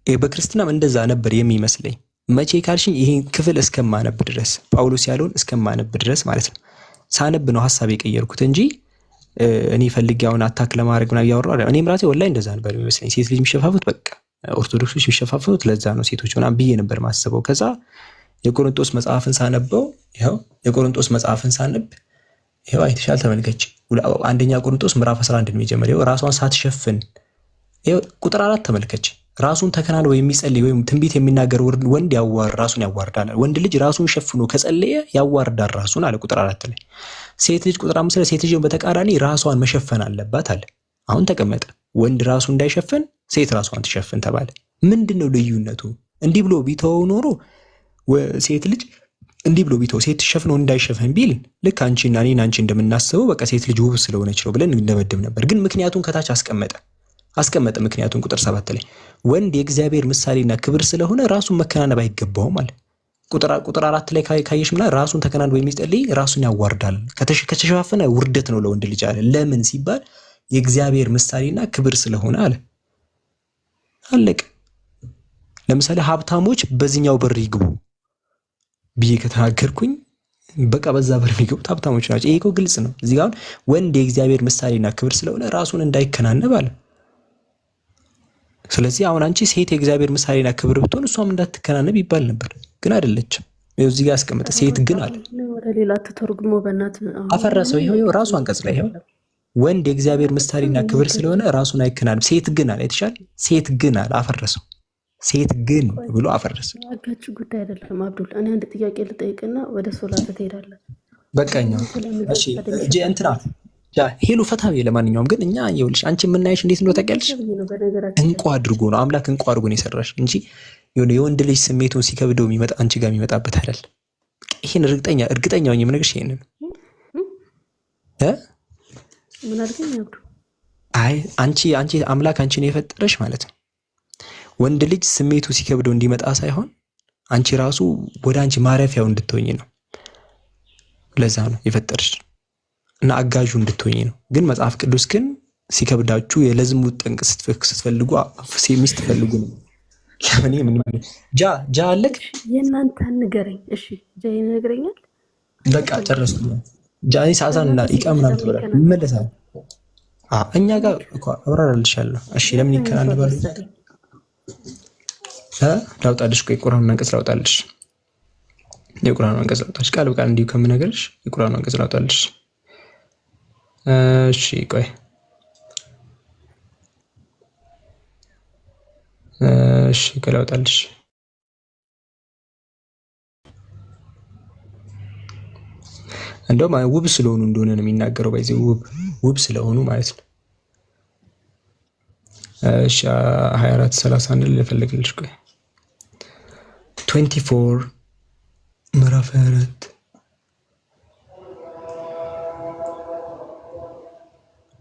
በክርስትናም እንደዛ ነበር የሚመስለኝ። መቼ ካልሽኝ ይሄን ክፍል እስከማነብ ድረስ ጳውሎስ ያለውን እስከማነብ ድረስ ማለት ነው። ሳነብ ነው ሀሳብ የቀየርኩት እንጂ እኔ ፈልጌ አሁን አታክ ለማድረግ ምናምን እያወራሁ አይደለም። እኔም ራሴ ወላሂ እንደዛ ነበር የሚመስለኝ። ሴት ልጅ የሚሸፋፉት በቃ ኦርቶዶክሶች የሚሸፋፉት ለዛ ነው ሴቶች ምናምን ብዬ ነበር ማስበው። ከዛ የቆሮንቶስ መጽሐፍን ሳነበው የቆሮንቶስ መጽሐፍን ሳነብ ይኸው አይተሻል፣ ተመልከች። አንደኛ ቆሮንቶስ ምዕራፍ 11 ነው የጀመረው። ራሷን ሳትሸፍን ይኸው ቁጥር 4 ተመልከች። ራሱን ተከናንቦ የሚጸልይ ወይም ትንቢት የሚናገር ወንድ ራሱን ያዋርዳል። ወንድ ልጅ ራሱን ሸፍኖ ከጸለየ ያዋርዳል ራሱን አለ ቁጥር 4 ላይ። ሴት ልጅ ቁጥር 5 ላይ ሴት ልጅ በተቃራኒ ራሷን መሸፈን አለባት አለ። አሁን ተቀመጠ። ወንድ ራሱ እንዳይሸፍን ሴት ራሷን ትሸፍን ተባለ። ምንድነው ልዩነቱ? እንዲህ ብሎ ቢተወው ኖሮ ሴት ልጅ እንዲህ ብሎ ቢተው ሴት ሸፍኖ እንዳይሸፈን ቢል ልክ አንቺና እኔን አንቺ እንደምናስበው በቃ ሴት ልጅ ውብ ስለሆነች ነው ብለን እንደመደብ ነበር። ግን ምክንያቱን ከታች አስቀመጠ። ምክንያቱን ቁጥር 7 ላይ ወንድ የእግዚአብሔር ምሳሌና ክብር ስለሆነ ራሱን መከናነብ አይገባውም አለ። ቁጥር 4 ላይ ካየሽ ምና ራሱን ተከናንቦ የሚጸልይ ራሱን ያዋርዳል። ከተሸፋፈነ ውርደት ነው ለወንድ ልጅ አለ። ለምን ሲባል የእግዚአብሔር ምሳሌና ክብር ስለሆነ አለ። አለቅ። ለምሳሌ ሀብታሞች በዚህኛው በር ይግቡ ብዬ ከተናገርኩኝ በቃ በዛ በር የሚገቡት ሀብታሞች ናቸው። ይሄ እኮ ግልጽ ነው። እዚህ ጋር ወንድ የእግዚአብሔር ምሳሌና ክብር ስለሆነ ራሱን እንዳይከናነብ አለ። ስለዚህ አሁን አንቺ ሴት የእግዚአብሔር ምሳሌና ክብር ብትሆን እሷም እንዳትከናነብ ይባል ነበር፣ ግን አይደለችም። ይኸው እዚህ ጋር ያስቀመጠ ሴት ግን አለ ወደ ሌላ ተተርጉሞ በእናትህ አፈረሰው። ይኸው ራሱ አንቀጽ ላይ ይኸው ወንድ የእግዚአብሔር ምሳሌና ክብር ስለሆነ ራሱን አይከናነብ። ሴት ግን አለ የተሻለ ሴት ግን አለ አፈረሰው። ሴት ግን ብሎ አፈረሰ። አጋጭ ጉዳይ አይደለም አብዱል። እኔ አንድ ጥያቄ ልጠይቅና ወደ ሶላት ትሄዳለህ። በቃኛው እሺ እጄ እንትና ሄሉ ፈታ ብዬ ለማንኛውም ግን እኛ ይኸውልሽ አንቺ የምናይሽ እንዴት እንደው ታውቂያለሽ? እንቁ አድርጎ ነው አምላክ እንቁ አድርጎ ነው የሰራሽ እንጂ የሆነ የወንድ ልጅ ስሜቱን ሲከብደው የሚመጣ አንቺ ጋር የሚመጣበት አይደል። ይሄን እርግጠኛ ሆኜ የምነግርሽ ይሄንን ምን አልከኝ አብዱ? አይ አንቺ አምላክ አንቺን የፈጠረሽ ማለት ነው ወንድ ልጅ ስሜቱ ሲከብደው እንዲመጣ ሳይሆን አንቺ ራሱ ወደ አንቺ ማረፊያው እንድትሆኚ ነው። ለዛ ነው የፈጠረሽ እና አጋዡ እንድትሆኚ ነው። ግን መጽሐፍ ቅዱስ ግን ሲከብዳችሁ የለዝሙት ጠንቅ ስትፈልጉ ሚስት ፈልጉ ነው። ለምን ምን ጃ አለክ የእናንተ ንገረኝ። እሺ ጃ ይነግረኛል። በቃ ጨረስኩ። ጃኒ ሳሳንና ኢቃምና ተበላ መለሳል። እኛ ጋር እኮ አብራራልሻለሁ። እሺ ለምን ይከናነባሉ? ላውጣልሽ ቆይ ቁርአኑን አንቀጽ ላውጣልሽ። የቁርአኑን አንቀጽ ላውጣልሽ ቃል በቃል እንዲሁ ከምነግርሽ የቁርአኑን አንቀጽ ላውጣልሽ። እሺ ቆይ እሺ ላውጣልሽ። እንደውም ውብ ስለሆኑ እንደሆነ ነው የሚናገረው። በዚህ ውብ ስለሆኑ ማለት ነው። እሺ 24:31 ልፈልግልሽ ቆይ 24 ምዕራፍ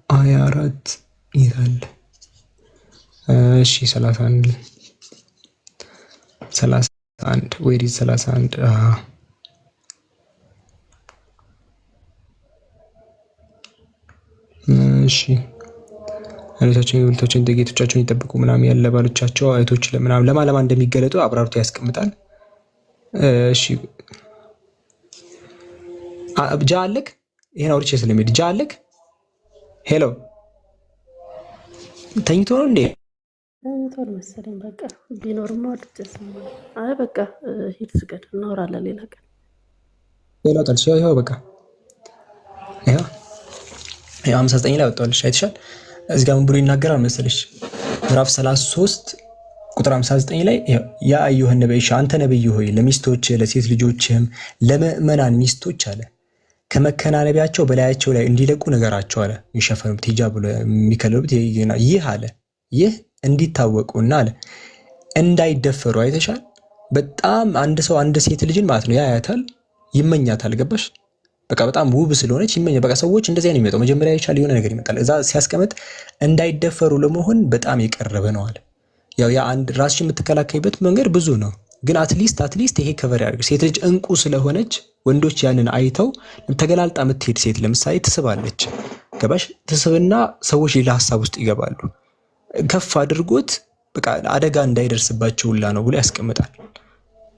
24 ይላል። እሺ 31 ወይ 31 እሺ እነታችን የወልቶችን ጌቶቻቸውን ይጠብቁ ምናምን ያለ ባሎቻቸው አይቶች ለምናምን ለማለማ እንደሚገለጡ አብራርቶ ያስቀምጣል። እሺ ጃለክ ይሄን አውርቼ ስለሚሄድ ጃለክ ሄሎ ተኝቶ ነው እንዴ? ተኝቷል መሰለኝ። በቃ ቢኖርማ አትጨሰማ። አይ በቃ ሂድ ስገድ፣ እናወራለን ሌላ ቀን። ሌላ ታልሽ ይሄው በቃ ይሄው 59 ላይ ወጣልሽ አይተሻል። እዚህ ጋር ምን ብሎ ይናገራል መሰለሽ? ምዕራፍ 33 ቁጥር 59 ላይ ያ አዩህ ነብይ አንተ ነብይ ሆይ ለሚስቶች ለሴት ልጆችህም ለምእመናን ሚስቶች አለ ከመከናነቢያቸው በላያቸው ላይ እንዲለቁ ነገራቸው አለ። የሚሸፈኑት ሂጃብ ብሎ የሚከለሉት ይህ አለ ይህ እንዲታወቁና አለ እንዳይደፈሩ አይተሻል። በጣም አንድ ሰው አንድ ሴት ልጅን ማለት ነው ያያታል፣ ይመኛታል። ገባሽ? በቃ በጣም ውብ ስለሆነች ይመኛል። በቃ ሰዎች እንደዚህ ነው የሚመጣው። መጀመሪያ ይቻል የሆነ ነገር ይመጣል። እዛ ሲያስቀምጥ እንዳይደፈሩ ለመሆን በጣም የቀረበ ነው አለ። ያው ያ አንድ ራስሽ የምትከላከይበት መንገድ ብዙ ነው፣ ግን አትሊስት ይሄ ከቨር ያደርግ። ሴት ልጅ እንቁ ስለሆነች ወንዶች ያንን አይተው ተገላልጣ የምትሄድ ሴት ለምሳሌ ትስባለች። ገባሽ? ትስብና ሰዎች ሌላ ሀሳብ ውስጥ ይገባሉ። ከፍ አድርጎት በቃ አደጋ እንዳይደርስባቸው ሁላ ነው ብሎ ያስቀምጣል።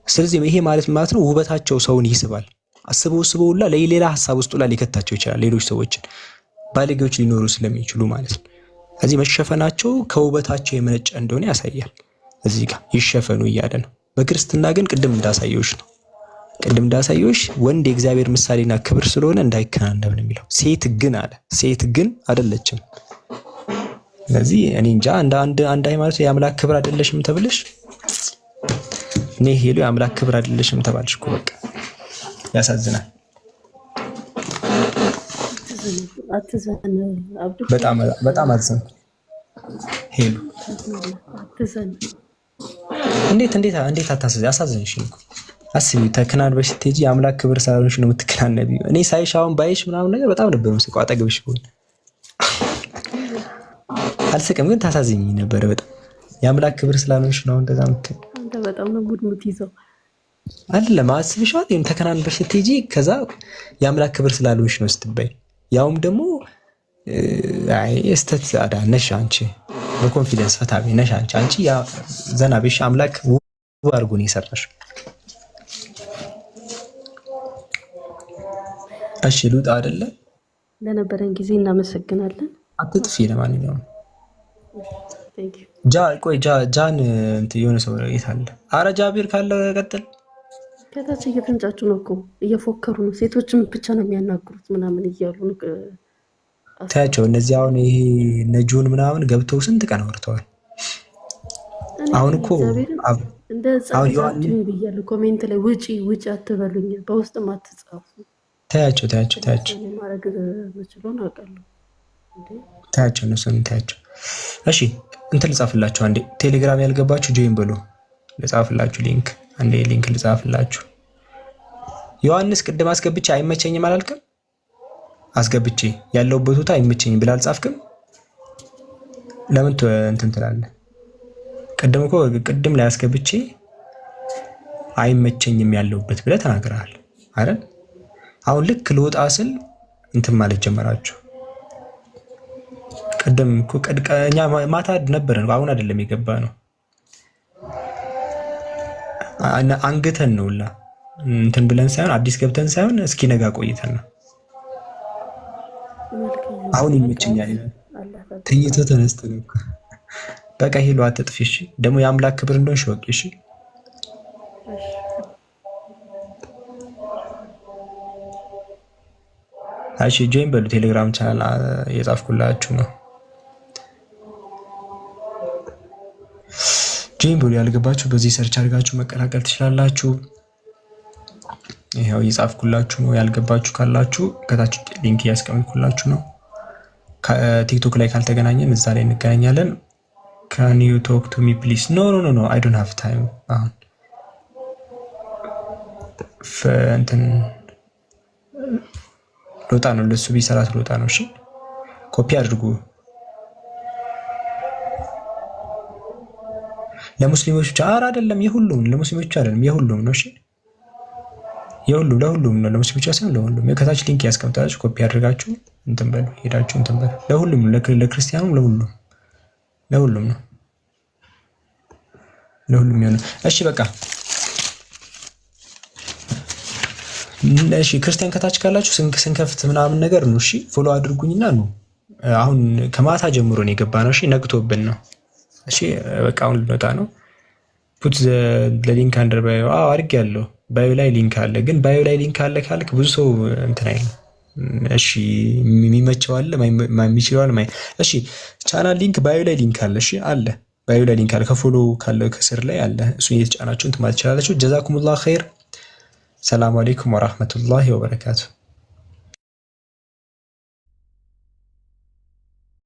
ስለዚህ ይሄ ማለት ነው ውበታቸው ሰውን ይስባል። አስበው ሁላ ለሌላ ሀሳብ ውስጥ ሁላ ሊከታቸው ይችላል። ሌሎች ሰዎችን ባለጌዎች ሊኖሩ ስለሚችሉ ማለት ነው። እዚህ መሸፈናቸው ከውበታቸው የመነጨ እንደሆነ ያሳያል። እዚህ ጋር ይሸፈኑ እያለ ነው። በክርስትና ግን ቅድም እንዳሳየሽ ወንድ የእግዚአብሔር ምሳሌና ክብር ስለሆነ እንዳይከናነብ ነው የሚለው። ሴት ግን አለ ሴት ግን አይደለችም። ስለዚህ እኔ እንጃ አንድ ሃይማኖት የአምላክ ክብር አይደለሽም ተብለሽ እኔ ሄሎ የአምላክ ክብር አይደለሽም ተባልሽ እኮ በቃ ያሳዝናል። በጣም አዝን ሄሎ እንዴት አታስዝ ያሳዝንሽ እኮ አስቢ። ተከናንበሽ ስትሄጂ የአምላክ ክብር ስላልሆንሽ ነው የምትከናነቢው። እኔ ሳይሽ አሁን ባይሽ ምናምን ነገር በጣም ነበር የምስቀው አጠገብሽ ቢሆን አልስቅም፣ ግን ታሳዝኝ ነበር በጣም። የአምላክ ክብር ስላልሆንሽ ነው እንደዛ ምትል አንተ በጣም ነው ሙድ ይዘው አይደለም አስብሻል። ይሄን ተከናንበሽ ስትሄጂ ከዛ የአምላክ ክብር ስላልሆንሽ ነው ስትባይ፣ ያውም ደግሞ አይ እስተት አዳነሽ አንቺ በኮንፊደንስ ፈታቢ ነሽ አንቺ ያ ዘና ብሽ አምላክ ውብ አድርጎ ነው የሰራሽ። እሺ ልውጣ አይደለ? ለነበረን ጊዜ እናመሰግናለን። አትጥፊ። ለማንኛውም ቴንክ ዩ። ጃን የሆነ ሰው የት አለ? አረ ጃቢር ካለ ቀጥል። ከታች እየተንጫጩ ነው እኮ እየፎከሩ ነው። ሴቶችም ብቻ ነው የሚያናግሩት ምናምን እያሉ ነው። ታያቸው። እነዚህ አሁን ይሄ ነጁን ምናምን ገብተው ስንት ቀን አውርተዋል። አሁን እኮ እንደ ጻፋችሁ ብያለሁ። ኮሜንት ላይ ውጪ ውጪ አትበሉኝ፣ በውስጥም አትጻፉ። ታያቸው ማድረግ የምችለውን አውቃለሁ። ታያቸው እነሱን ታያቸው። እሺ እንትን ልጻፍላችሁ አንዴ። ቴሌግራም ያልገባችሁ ጆይን ብሎ ልጻፍላችሁ ሊንክ። አንዴ ሊንክ ልጻፍላችሁ። ዮሐንስ ቅድም አስገብቼ አይመቸኝም አላልክም? አስገብቼ ያለውበት ቦታ አይመቸኝም ብለህ አልጻፍክም? ለምን እንትን ትላለህ? ቅድም ላይ አስገብቼ አይመቸኝም ያለውበት ብለህ ተናግረሃል አይደል? አሁን ልክ ልወጣ ስል እንትን ማለት ጀመራችሁ። ቅድም እኮ እኛ ማታ ነበረን፣ አሁን አይደለም የገባ ነው። አንግተን ነውላ እንትን ብለን ሳይሆን አዲስ ገብተን ሳይሆን እስኪ ነጋ ቆይተን ነው። አሁን ይመቸኛል ተኝቶ ተነስቶ ነው። በቃ ሄሎ አትጥፊ። እሺ ደግሞ የአምላክ ክብር እንደሆንሽ ወቂ። እሺ እሺ ጆይን በሉ። ቴሌግራም ቻናል የጻፍኩላችሁ ነው። ጆይን በሉ። ያልገባችሁ በዚህ ሰርች አድርጋችሁ መቀላቀል ትችላላችሁ። ይሄው የጻፍኩላችሁ ነው። ያልገባችሁ ካላችሁ ከታች ሊንክ ያስቀምጥኩላችሁ ነው። ቲክቶክ ላይ ካልተገናኘን እዛ ላይ እንገናኛለን። Can you talk to me please? No, I don't have time. አሁን እንትን ልወጣ ነው። ለሱ ቢሰራት ልወጣ ነው። እሺ ኮፒ አድርጉ። ለሙስሊሞች ብቻ አይደለም፣ የሁሉም ለሙስሊሞች አይደለም፣ የሁሉም ነው። እሺ ለሁሉም ነው። ለሙስሊሞች ሳይሆን ለሁሉም። ከታች ሊንክ ያስቀምጣላችሁ። ኮፒ አድርጋችሁ እንትን በሉ፣ ሄዳችሁ እንትን በሉ። ለሁሉም፣ ለክርስቲያኑም፣ ለሁሉም ነው። ለሁሉም ይሆናል። እሺ በቃ እሺ። ክርስቲያን ከታች ካላችሁ ስንከፍት ምናምን ነገር ነው። እሺ ፎሎ አድርጉኝና ነው። አሁን ከማታ ጀምሮ ነው የገባ ነው። እሺ ነግቶብን ነው። እሺ በቃ አሁን ልንወጣ ነው። ፑት ለሊንክ አንደር ባዮ አድርጌያለሁ። ባዮ ላይ ሊንክ አለ። ግን ባዮ ላይ ሊንክ አለ ካልክ ብዙ ሰው እንትን አይልም። እሺ የሚመቸው አለ፣ የሚችለው አለ። እሺ ቻናል ሊንክ ባዮ ላይ ሊንክ አለ። እሺ አለ፣ ባዮ ላይ ሊንክ አለ። ከፎሎ ካለ ከስር ላይ አለ። እሱን እየተጫናችሁ እንትን ማለት ትችላላችሁ። ጀዛኩሙላህ ኸይር። ሰላም አለይኩም ወራህመቱላሂ ወበረካቱ።